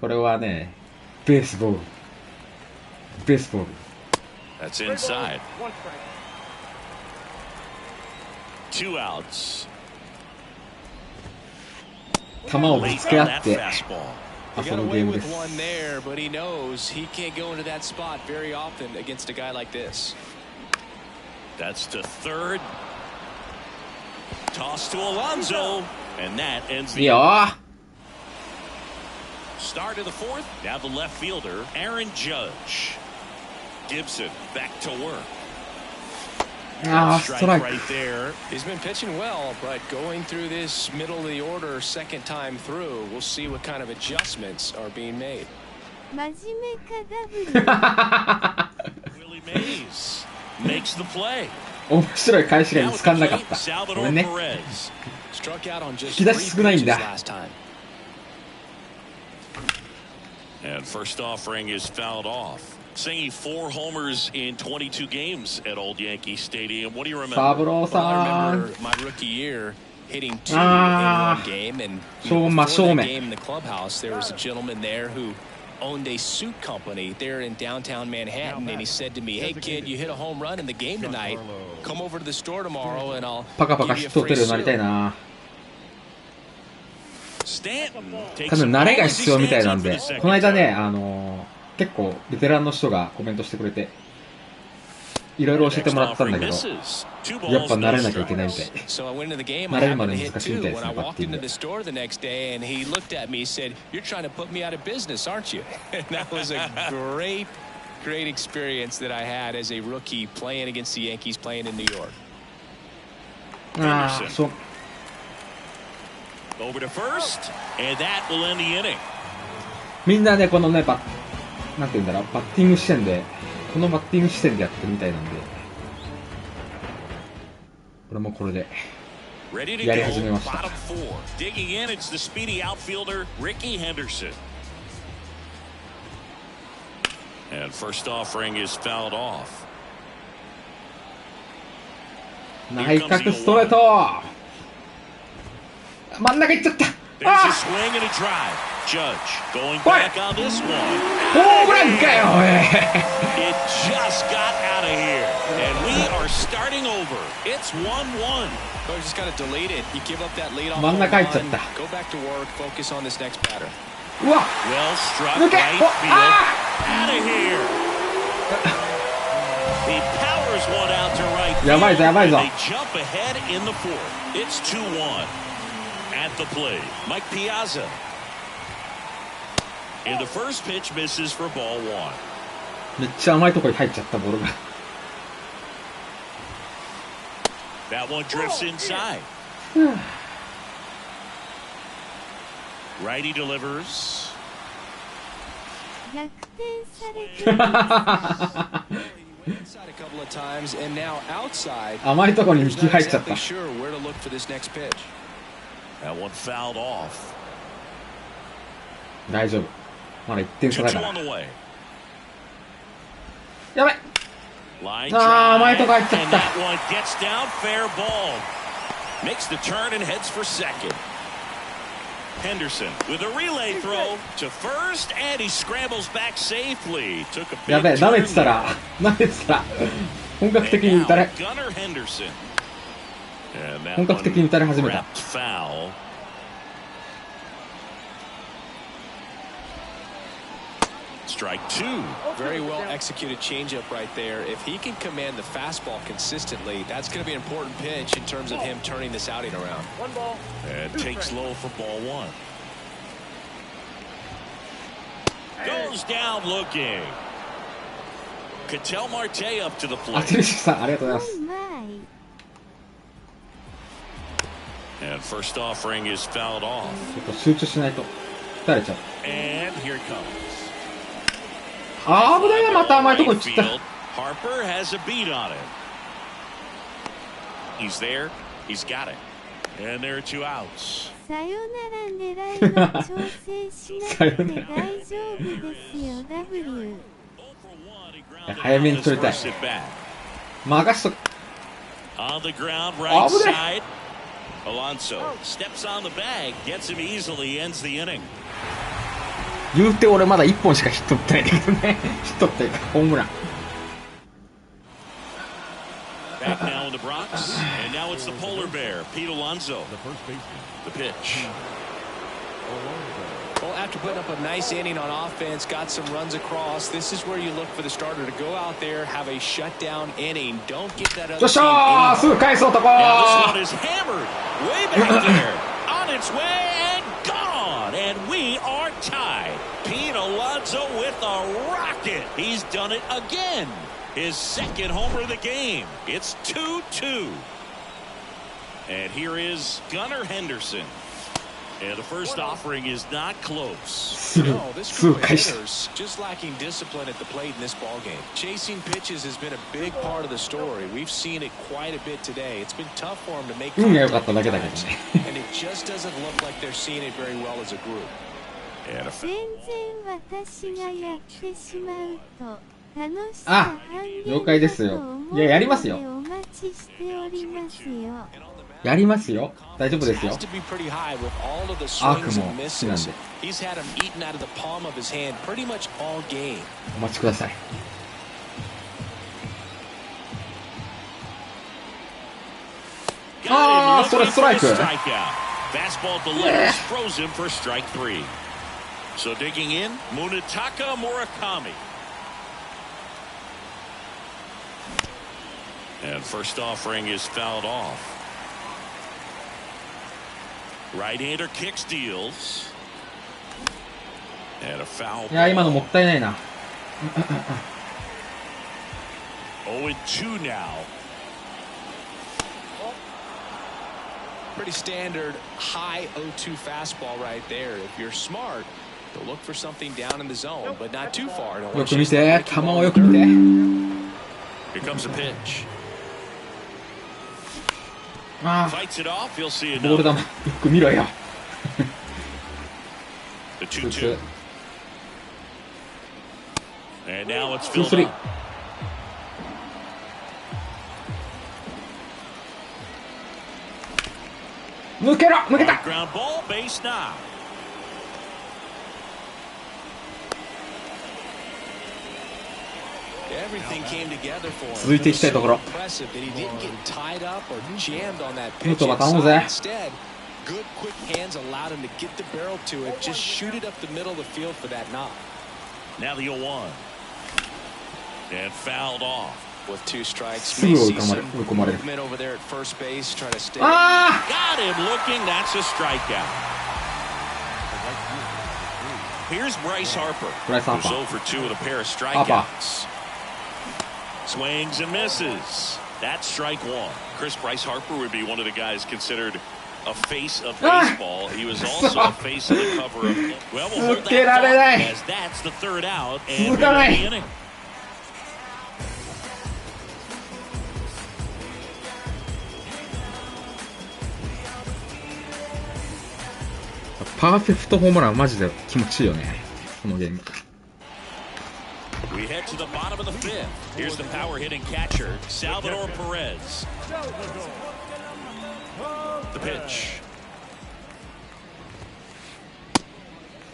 これはね、ベースボール。ベースボール。 That's inside. 2 outs. 球をぶつけ合って遊ぶゲームです。 but he knows he can't go into that spot very often against a guy like this. That's to third. Toss to Alonso, and that ends the start of the 4th. Now the left fielder, Aaron Judge. Gibson back to work. Strike right there. He's been pitching well, but going through this middle of the order second time through, we'll see what kind of adjustments are being made. Willie Mays makes the play. 面白い返しが見つかんなかった。ごめんね。引き出し少ないんだ。 And first offering is fouled off. Singing 4 homers in 22 games at Old Yankee Stadium. What do you remember? I remember my rookie year hitting 2 in 1 game, and before the game in the clubhouse, there was a gentleman there who owned a suit company there in downtown Manhattan, and he said to me, "Hey kid, you hit a home run in the game tonight. Come over to the store tomorrow, and I'll give you a free suit." 多分慣れが必要みたいなんで、この間ね、結構ベテランの人がコメントしてくれて、いろいろ教えてもらったんだけど、やっぱ慣れなきゃいけないみたい。慣れるまで難しいみたいですね、バッティング。Great experience that I had as a rookie playing against the Yankees, playing in New York. ああ、そう。Over to first, and that will end the inning. みんなね、このね、なんて言うんだろう、バッティング視点で、このバッティング視点でやってるみたいなんで、俺もこれでやり始めました。Digging in, it's the speedy outfielder Ricky Henderson. And first offering is fouled off. 内角ストレート。真ん中行っちゃった。There's a swing and a drive. Judge going back on this one. ホームランかよ。It just got out of here, and we are starting over. It's 1-1. So just got to delete it. You give up that lead off. 真ん中入っちゃった。Go back to work. Focus on this next batter. うわ。Well struck Look right at field. Ah! Out of here. He powers one out to right field. やばいぞやばいぞ。 They jump ahead in the fourth. It's 2-1. At the plate, Mike Piazza. And the first pitch misses for ball one. めっちゃ甘いところに入っちゃったボールが。That one drifts inside. Righty delivers. 逆転されてます。Inside a couple of times, and now outside. 甘いところに2球入っちゃった。Sure where to look for this next pitch. That one fouled off. 大丈夫。まだ1点差だから。 2-2 on the way. やばい。 Line ああ、甘い drive, とこ入っちゃっ and た。 that one gets down, fair ball. Makes the turn and heads for second. Henderson with a relay throw to first, and he scrambles back safely. Took a や big べえ、舐め turn てたら、舐めてたら、本格的に打たれ、 Gunnar Henderson. And that 本格的に打たれ始め one た。 wrapped foul. Strike two. Very well executed changeup right there. If he can command the fastball consistently, that's going to be an important pitch in terms of him turning this outing around. And takes low for ball one. Goes down looking. Ketel Marte up to the あ、 plate. テレシさん、ありがとうございます。うまい。 And first offering is fouled off. ちょっと集中しないと、打たれちゃう。 And here it comes. あー、危ないな、また甘いとこ行っちゃった。 Harper has a beat on it. He's there. He's got it. And there are two outs. さよなら狙いの調整しなくて大丈夫ですよ W。 早めに取りたい。任しとく。 On the ground right side. Alonso steps on the bag, gets him easily, ends the inning. 言うて俺まだ1本しかヒット打ってないんだけどね。ヒットっていうかホームラン。 Back now in the Bronx, and now it's the polar bear, Pete Alonso. The pitch. Well, after putting up a nice inning on offense, got some runs across, this is where you look for the starter to go out there, have a shutdown inning. Don't get that other よっしゃー、すぐ返す男。 Now this one is hammered way back there, on its way and gone, and we are tied. Pete Alonso with a rocket. He's done it again. His second homer of the game. It's 2-2. And here is Gunnar Henderson. And the first offering is not close. No, this group of hitters just lacking discipline at the plate in this ball game. Chasing pitches has been a big part of the story. We've seen it quite a bit today. It's been tough for them to make contact at times, and it just doesn't look like they're seeing it very well as a group. 全然私がやってしまうと楽しさ半減だと思うのでお待ちしておりますよ。やりますよ。大丈夫ですよ。アークも好きなんで。お待ちください。あー、それストライク。Fastball at the legs throws him for strike 3. So digging in, Munetaka Murakami. And first offering is fouled off. Right-hander kicks, deals. And a foul. いや今のもったいないな。 0-2 now. Pretty standard high 0-2 fastball right there. If you're smart, you'll look for something down in the zone, but not too far. よく見て、球をよく見て。 Here comes a pitch. ああ、 Fights it off. You'll see ボール another. 球よく見ろよ。 The 2-2. And now it's 2-3 filled up. 抜けろ、抜けた。 Ground ball, base now. Everything came together for him. 続いていきたいところ。 Impressive that he didn't get tied up or jammed on that ヌー pitch トバー頼むぜ。 inside. Instead, good quick hands allowed him to get the barrel to it. Just shoot it up the middle of the field for that knock. Now the 0-1. And fouled off. With 2 strikes, す may ぐ追い see 込まれ some 追い込まれる。 movement over there at first base, try to stay. あ Got him looking. That's a strikeout. Here's Bryce Harper. Bryce Harper. Who's 0 for 2 with a pair of strikeouts. Swings and misses. That's strike 1. Bryce Harper would be one of the guys considered a face of baseball. He was also a face of the cover of. Well, we'll hold that thought as that's the 3rd out and we're in the inning. パーフェクトホームランマジで気持ちいいよね、このゲーム。 We head to the bottom of the 5th. Here's the power hitting catcher, Salvador Perez. The pitch.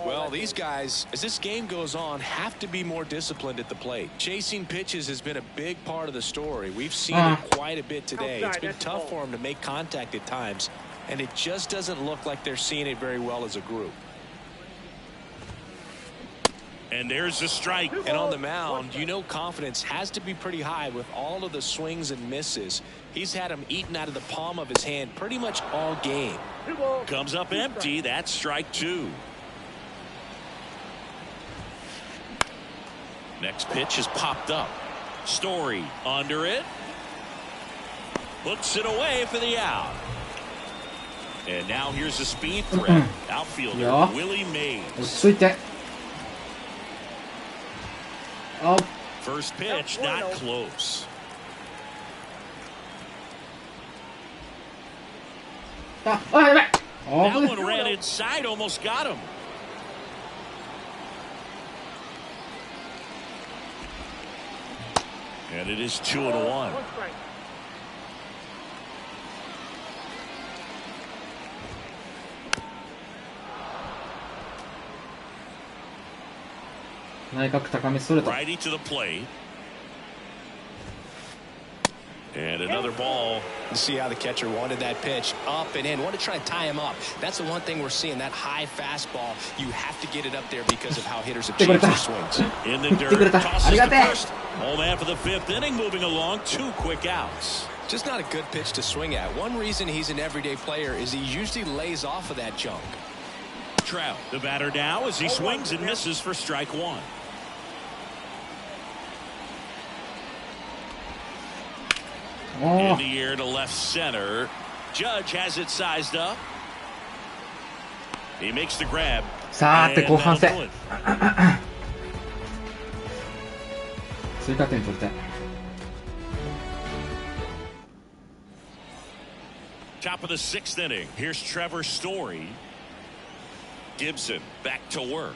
Well, these guys, as this game goes on, have to be more disciplined at the plate. Chasing pitches has been a big part of the story. We've seen it quite a bit today. It's been tough for them to make contact at times, and it just doesn't look like they're seeing it very well as a group. And there's the strike. And on the mound, you know confidence has to be pretty high with all of the swings and misses. He's had them eaten out of the palm of his hand pretty much all game. Comes up empty. That's strike 2. Next pitch is popped up. Story under it. Hooks it away for the out. And now here's the speed threat. Outfielder Willie Mays. 落ち着いて。あ、 First pitch, not close. あ、あ、やばい。 That one ran inside, almost got him. And it is 2-1. Righty to the plate. And another ball. You see how the catcher wanted that pitch up and in. Want to try to tie him up. That's the one thing we're seeing. That high fastball. You have to get it up there because of how hitters achieve their swings. In the dirt. Tosses to first. Home after the 5th inning. Moving along. 2 quick outs. Just not a good pitch to swing at. One reason he's an everyday player is he usually lays off of that junk. Trout, the batter now as he swings and misses for strike 1. In the air to left center. Judge has it sized up. He makes the grab. さーて後半戦。追加点取りたい。 Top of the 6th inning. Here's Trevor Story. Gibson back to work.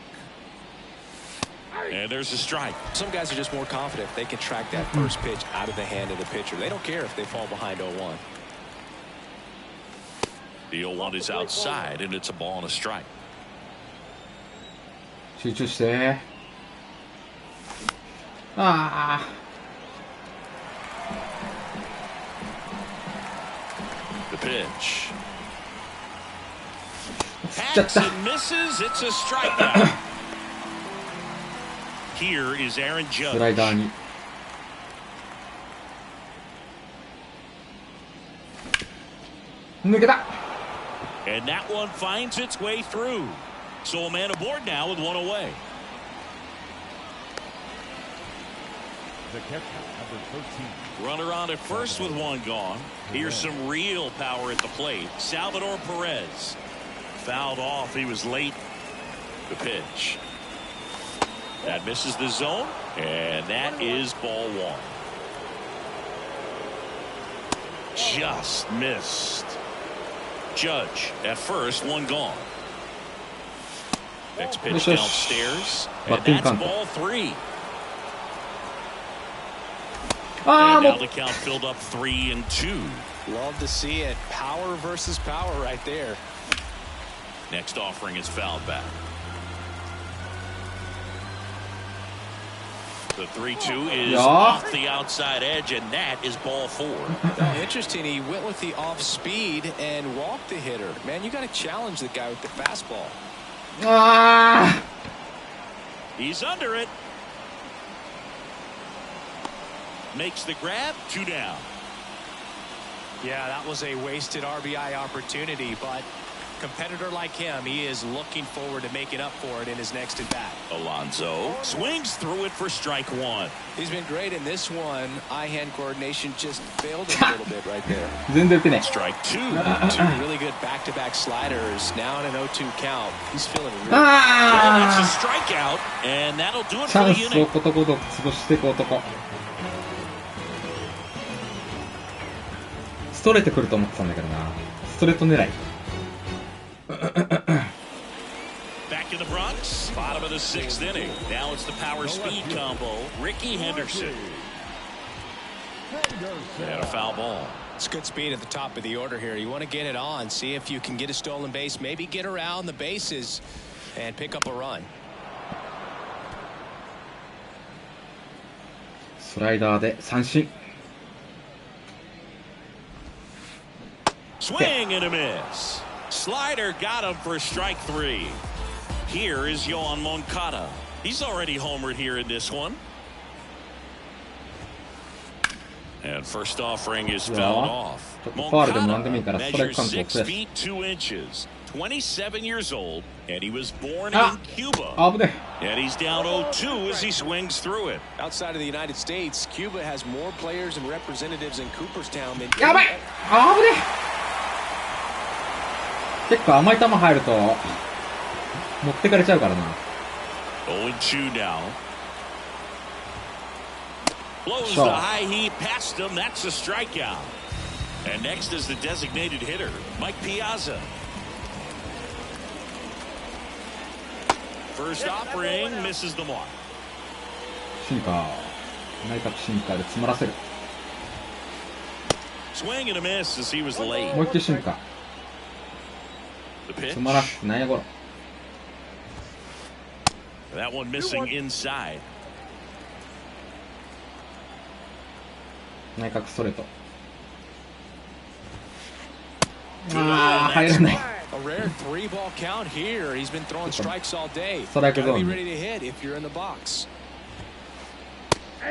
And there's a strike. Some guys are just more confident they can track that first pitch out of the hand of the pitcher. They don't care if they fall behind 0-1. The 0-1 is outside, and it's a ball and a strike. 集中して。ああ。 The pitch. hacks and misses. It's a strikeout. Here is Aaron スライ Judge. ダーに抜けた。 And that one finds its way through. So a man aboard now with one away. The catcher, number 13. Runner on at first with one gone. Here's some real power at the plate. Salvador Perez. Fouled off. He was late. The pitch. That misses the zone. And that is ball one. Just missed. Judge at first, one gone. Next pitch downstairs. And that's ball three. And now the count filled up 3-2. Love to see it. Power versus power right there. Next offering is fouled back. The 3-2 is off the outside edge, and that is ball four. Interesting. He went with the off speed and walked the hitter. Man, you got to challenge the guy with the fastball. He's under it. Makes the grab, 2 down. Yeah, that was a wasted RBI opportunity, but competitor like him, he is looking forward to making up for it in his next at bat. Alonso swings through it for strike one. He's been great in this one. Eye-hand coordination just failed him a little bit right there. 全然打てない。 Strike two. Two really good back-to-back sliders. Now in an 0-2 count. He's feeling really Well, that's あ a strikeout, and that'll do あ it チャ for ン the スを inning. ことごとく潰していく男。ストレート来ると思ってたんだけどな。ストレート狙い。 Back in the Bronx, bottom of the 6th inning. Now it's the power speed combo. Ricky Henderson. And a foul ball. It's good speed at the top of the order here. You want to get it on, see if you can get a stolen base, maybe get around the bases and pick up a run. スライダーで三振。 Swing and a miss. Slider got him for strike three. Here is Yohan Moncada. He's already homered here in this one. And first offering is fouled off. Moncada measures 6 feet 2 inches. 27 years old, and he was born in Cuba. あぶね。 And he's down 0-2 as he swings through it. Outside of the United States, Cuba has more players and representatives in Cooperstown than やばい。あぶね。結構甘い球入ると持ってかれちゃうからな。 0-2 now. Blows the high heat past him. That's a strikeout. And next is the designated hitter, Mike Piazza. First offering misses the mark. シンカー。内角シンカーで詰まらせる。 Swing and a miss as he was late. もう一球シンカー。 The pitch. 詰まらせて内野ゴロ。 That one missing inside. 内角ストレート。ああ、入らない。 A rare 3-ball count here. He's been throwing strikes all day. ストライクゾ Gotta ー be ン ready to hit if you're in the box.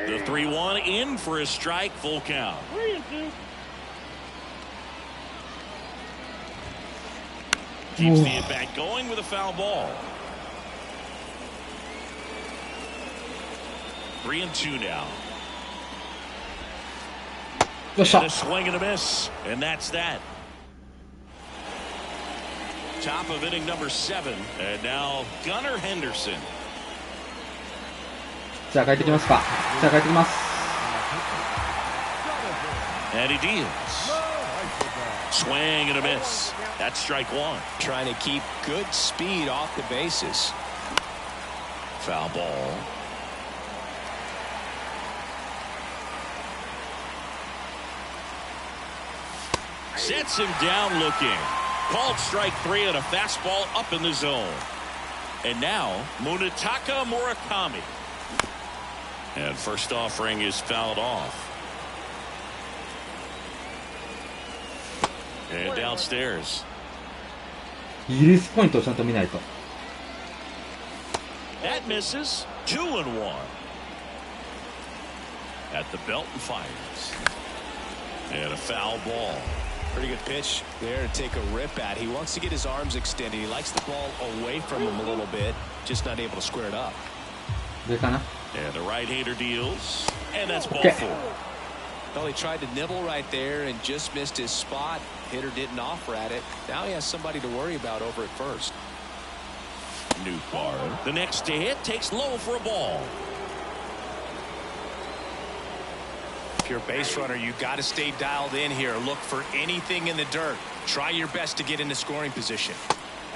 The 3-1 in for a strike, full count. Keeps the at-bat going with a foul ball. 3-2 now. よっし And ゃ a。swing and a miss, and that's that. Top of inning number 7, and now Gunnar Henderson. じゃあ帰ってきますか。じゃあ帰ってきます。 And he deals. Swing and a miss. That's strike one. Trying to keep good speed off the bases. Foul ball. Sets him down looking. Called strike 3 and a fastball up in the zone. And now Munetaka Murakami. And first offering is fouled off. And downstairs. リリースポイントをちゃんと見ないと。 That misses. 2-1. At the belt and fires. And a foul ball. Pretty good pitch there to take a rip at. He wants to get his arms extended. He likes the ball away from him a little bit, just not able to square it up. 上かな。 And the right-hander deals. And that's ball Okay. 4. Well, he tried to nibble right there and just missed his spot. Hitter didn't offer at it. Now he has somebody to worry about over at first. Newbar. The next to hit takes low for a ball. If you're a base runner, you got to stay dialed in here. Look for anything in the dirt. Try your best to get into scoring position.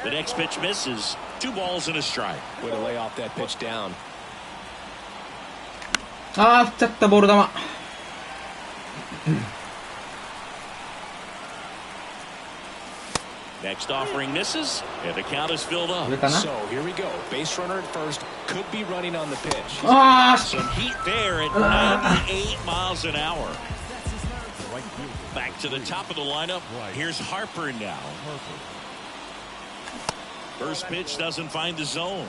The next pitch misses. 2 balls and a strike. Way to lay off that pitch down. あー、振っちゃったボール球。Next offering misses, and the count is filled up. 上かな。 So here we go. Base runner at first. Could be running on the pitch. あー、 Some heat there at 98 miles an hour. Back to the top of the lineup. Here's Harper now. First pitch doesn't find the zone.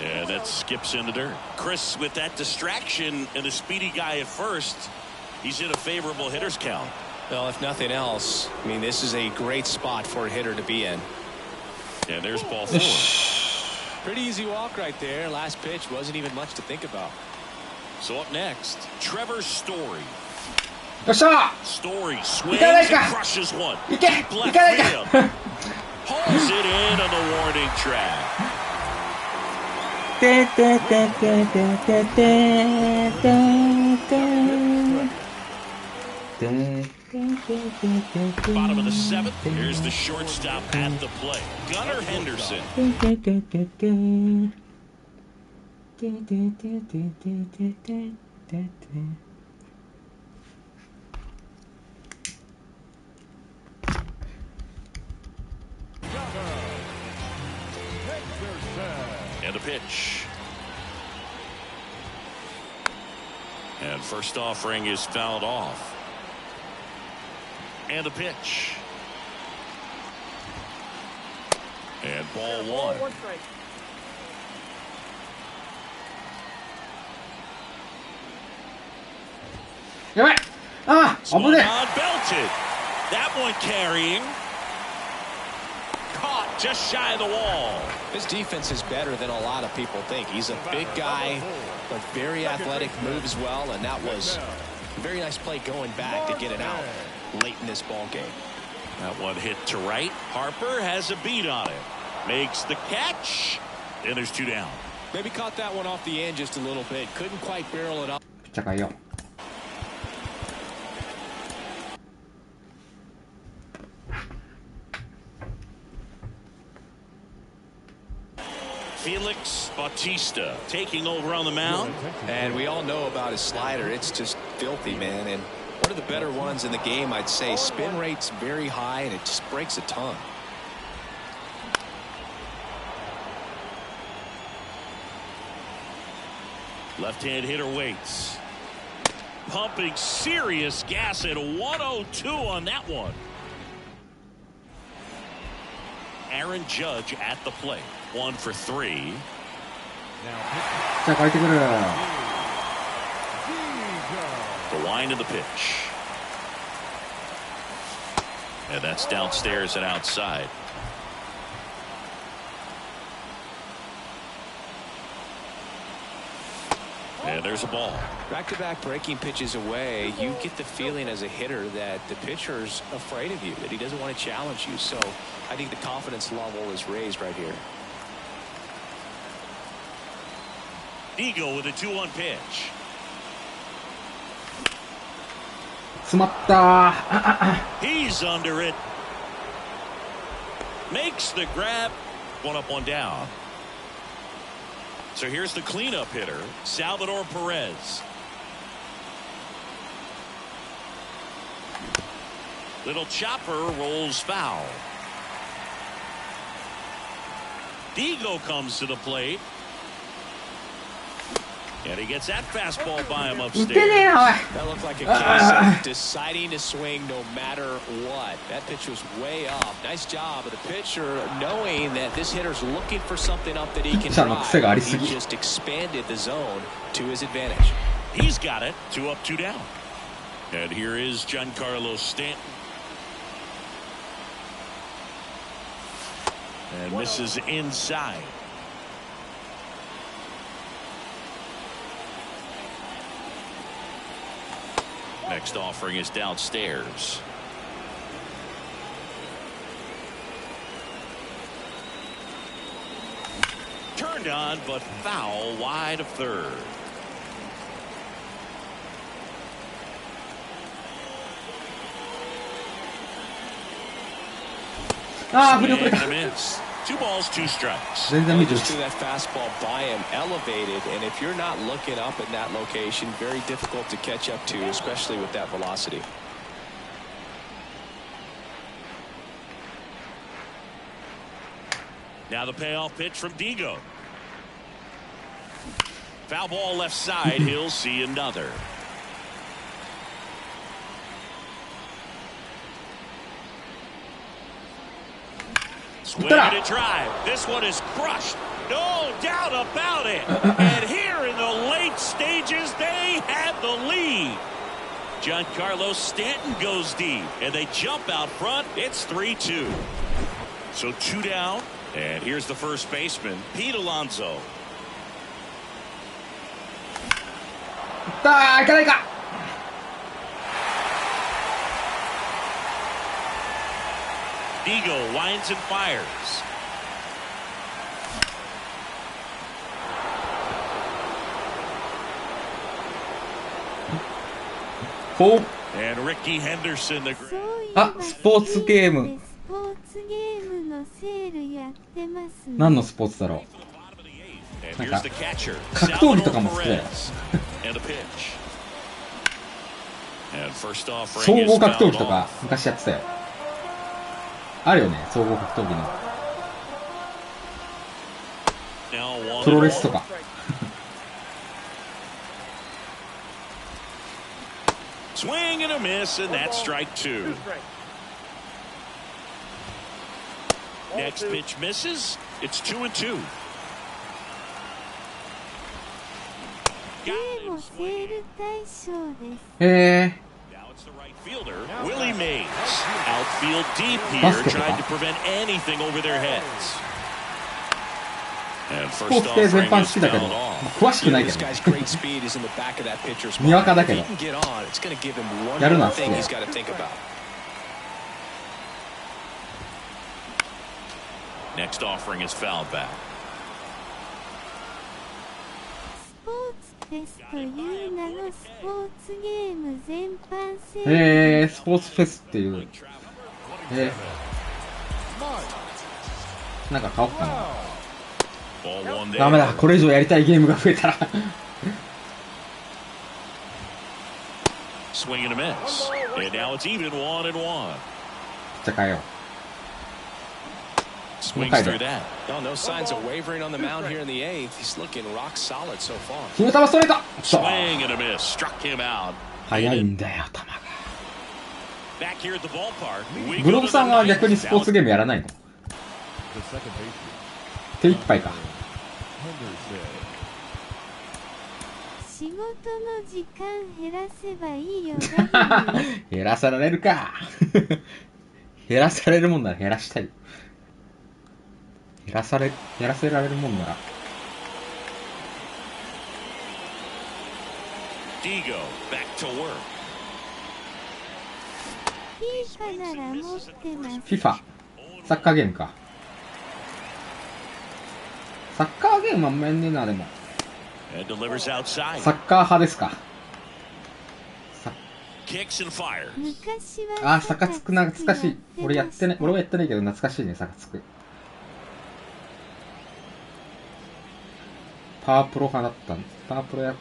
And that skips in the dirt. Chris, with that distraction and a speedy guy at first, he's in a favorable hitter's count. Well, if nothing else, I mean, this is a great spot for a hitter to be in. And there's ball 4. Pretty easy walk right there. Last pitch wasn't even much to think about. So up next, Trevor Story. よっしゃ Story swings 行かない and か crushes one. ー、いけ、 Deep 行 left かない field. か。 Pulls it in on the warning track. てててててててて。 Bottom of the 7th. Here's the shortstop at the plate. Gunnar Henderson. And a pitch. And first offering is fouled off. And a pitch. And ball 1.やばい。あー、危ねえ。 Swung on, belted. That one carrying. Caught just shy of the wall. His defense is better than a lot of people think. He's a big guy, but very athletic, moves well, and that was a very nice play going back to get it out late in this ball game. That one hit to right. Harper has a beat on it. Makes the catch. And there's 2 down. Maybe caught that one off the end just a little bit. Couldn't quite barrel it up. ピッチャー変えよう。 Felix Bautista taking over on the mound. And we all know about his slider. It's just filthy, man. And one of the better ones in the game, I'd say. Spin rate's very high, and it just breaks a ton. Left-hand hitter waits. Pumping serious gas at 102 on that one. Aaron Judge at the plate. 1 for 3. じゃあ変えてくる。 The line of the pitch. And that's downstairs and outside. And there's a ball. Back-to-back breaking pitches away, you get the feeling as a hitter that the pitcher's afraid of you, that he doesn't want to challenge you. So I think the confidence level is raised right here. Eagle with a 2-1 pitch. 詰まったー。 He's under it. Makes the grab. 1 up, 1 down. So here's the cleanup hitter, Salvador Perez. Little chopper rolls foul. Digo comes to the plate. And he gets that fastball by him 打てねえ upstairs. な、おい。 That looked like a case of deciding to swing no matter what. That pitch was way up. Nice job of the pitcher knowing that this hitter's looking for something up that he can ピッチャーの癖がありす drive. ぎ。 He just expanded the zone to his advantage. He's got it. 2 up, 2 down. And here is Giancarlo Stanton. And misses inside. Next offering is downstairs. Turned on, but foul wide of third.振り遅れ And た。 a miss. 2 balls, 2 strikes. 全然見てる Just threw that fastball by him, elevated, and if you're not looking up in that location, very difficult to catch up to, especially with that velocity. Now the payoff pitch from Digo. Foul ball left side. He'll see another. Swing and a drive. This one is crushed. No doubt about it. And here in the late stages, they have the lead. Giancarlo Stanton goes deep, and they jump out front. It's 3-2. So 2 down, and here's the first baseman, Pete Alonso. いかないか。 Digo winds and fires. ほう。 And Ricky Henderson, the そういえあばスポーツゲームスポーツゲームのセールやってますね。何のスポーツだろう。 and here's the catcher, 格闘技とかも好きだよ。 and the pitch. And first offering 総 is 合格闘 fouled 技とか off. 昔やってたよ。あるよね、総合格闘技の。 Now 1プロレスとか。 Swing and a miss, and that's strike 2. Next pitch misses. It's 2-2. でもセール対象です。へ Now it's the right fielder, Willie Mays. Outfield deep here, Basketball. trying to prevent anything over their heads. And スポ first ーツ系全 offering 般 is 好きだけど、 fouled ま off. あ詳しくないけ This どね。 guy's great speed is in the back of that pitcher's にわかだ mind. け If ど he can get on, it's going to give him one やるのは more 好き thing だよ he's got to think about. Next offering is fouled back. スポーツフェスという名のスポーツゲーム全般セール。へえ、スポーツフェスっていう。なんか買おうかな。 Ball one ダメ there. だ、これ以上やりたいゲームが増えたら。 Swing and a miss. And now it's even 1-1. じゃあ変えよう。 Swings Okay. through that. No, no signs of wavering on the mound here in the eighth. He's looking rock solid so far. 決め球ストレート。そう Swing and a miss. Struck him out. 早いんだよ、球が。 Back here at the ballpark. We ブロ go グ to さ the んは ninth. 逆にスポーツゲームやらないの？ The second baseman, 手一杯か。 Henderson. 仕事の時間減らせばいいよ。ダメよ減らされるか。減らされるもんなら減らしたい。減らせられるもんなら。 Digo back to work. FIFA なら持ってます。 FIFA。サッカーゲームか。サッカーゲームはめんねえな、でも。 And delivers outside. サッカー派ですか。Kicks and fires. 昔はあー、サカツク懐かしい。俺やってない、俺はやってないけど懐かしいね、サカツク。パワープロ派だったんパワープロや、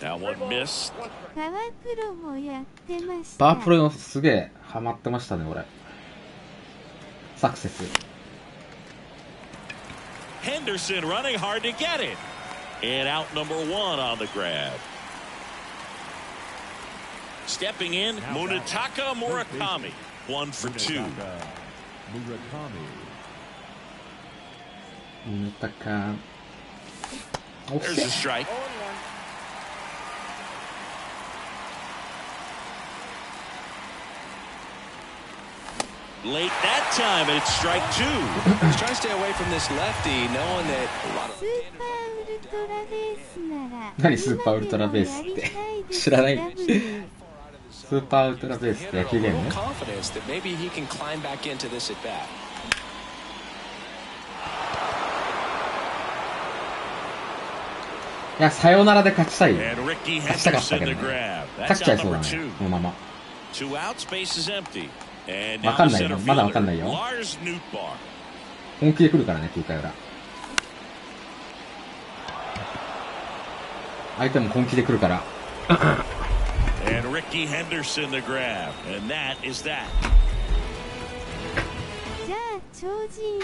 That one missed. パワープロもやってました。パワープロのすげえハマってましたね、俺。サクセス。 Henderson running hard to get it. And out number 1 on the grab. Stepping in, Munetaka Murakami. 1 for 2. Munetaka. There's a strike. Late that time, and it's strike 2. He's trying to stay away from this lefty, knowing that a lot of... 何スーパーウルトラベースって知らない。スーパーウルトラベースって野球ゲームね。いや、サヨナラで勝ちたい。勝ちたかったけどね。勝っちゃいそうだね、このまま。わかんないよ、まだわかんないよ。本気で来るからね、9回裏。相手も本気で来るから。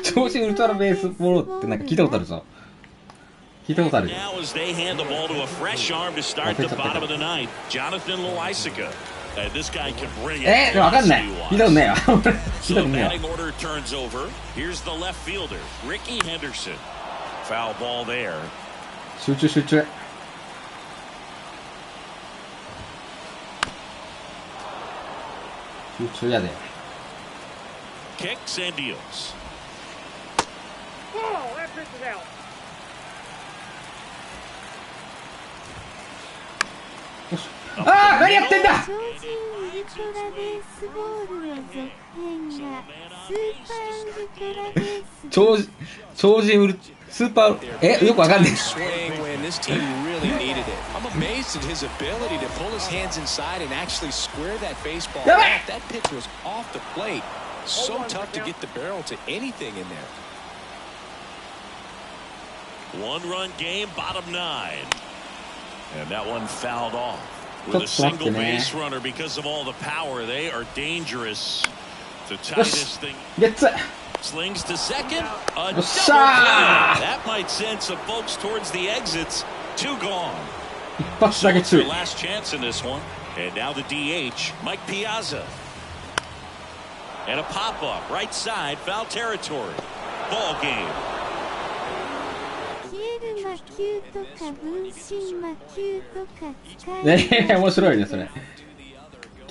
超人ウルトラベースボールってなんか聞いたことあるぞ。聞いたことあるよ。忘れちゃったけど。わかんない。聞いたことねえよ。聞いたことねえよ。集中集中。集中やで。ああ、何やってんだ。超人ウルトラベースボールの続編がスーパーウルトラベース超人ウルスーパーよくわかんない。やばい。One-run game, bottom 9. And that one fouled off. With a single base runner because of all the power, they are dangerous. To tie this thing. Slings to second. A double play. That might send some folks towards the exits. 2 gone. So it's their last chance in this one. And now the DH, Mike Piazza. And a pop-up, right side, foul territory. Ball game. 魔球とか分身魔球とか使え面白いねそれ。今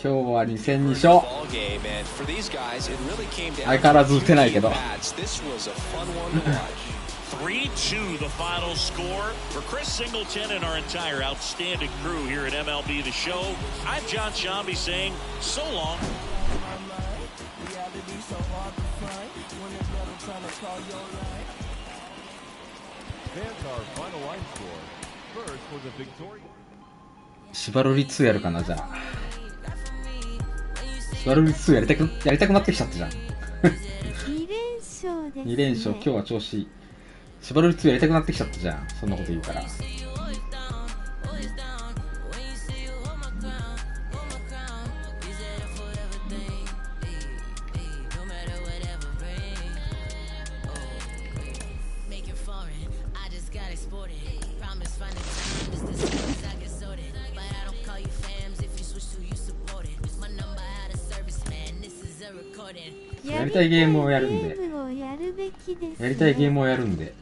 日は2戦2勝。相変わらず打てないけど。3-2 the final score for Chris Singleton and our entire outstanding crew here at MLB The Show. I'm John Shambi saying so long. Fans our final line score. First for the victorious. シバロリ2やるかなじゃあ。シバロリ2やりたくなってきちゃったじゃん。2連勝ですね。2連勝、今日は調子いい。シバロリ2やりたくなってきちゃったじゃん。そんなこと言うから。やりたいゲームをやるんで。やりたいゲームをやるんで。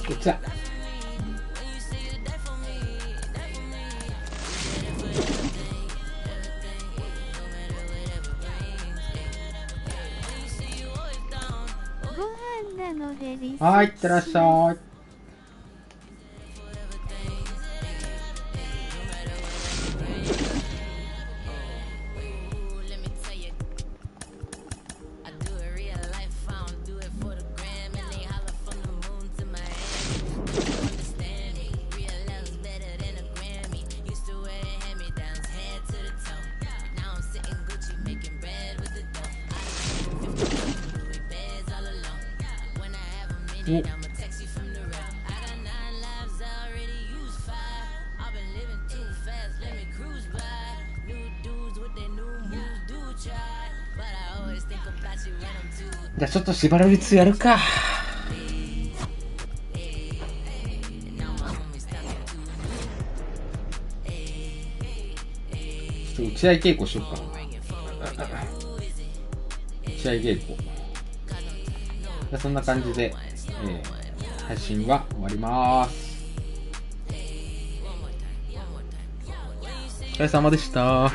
こっちだ。はい、いってらっしゃい。じゃあちょっと縛られつやるか。ちょっと打ち合い稽古しよっかな。打ち合い稽古。じゃあそんな感じで、配信は終わります。お疲れ様でした。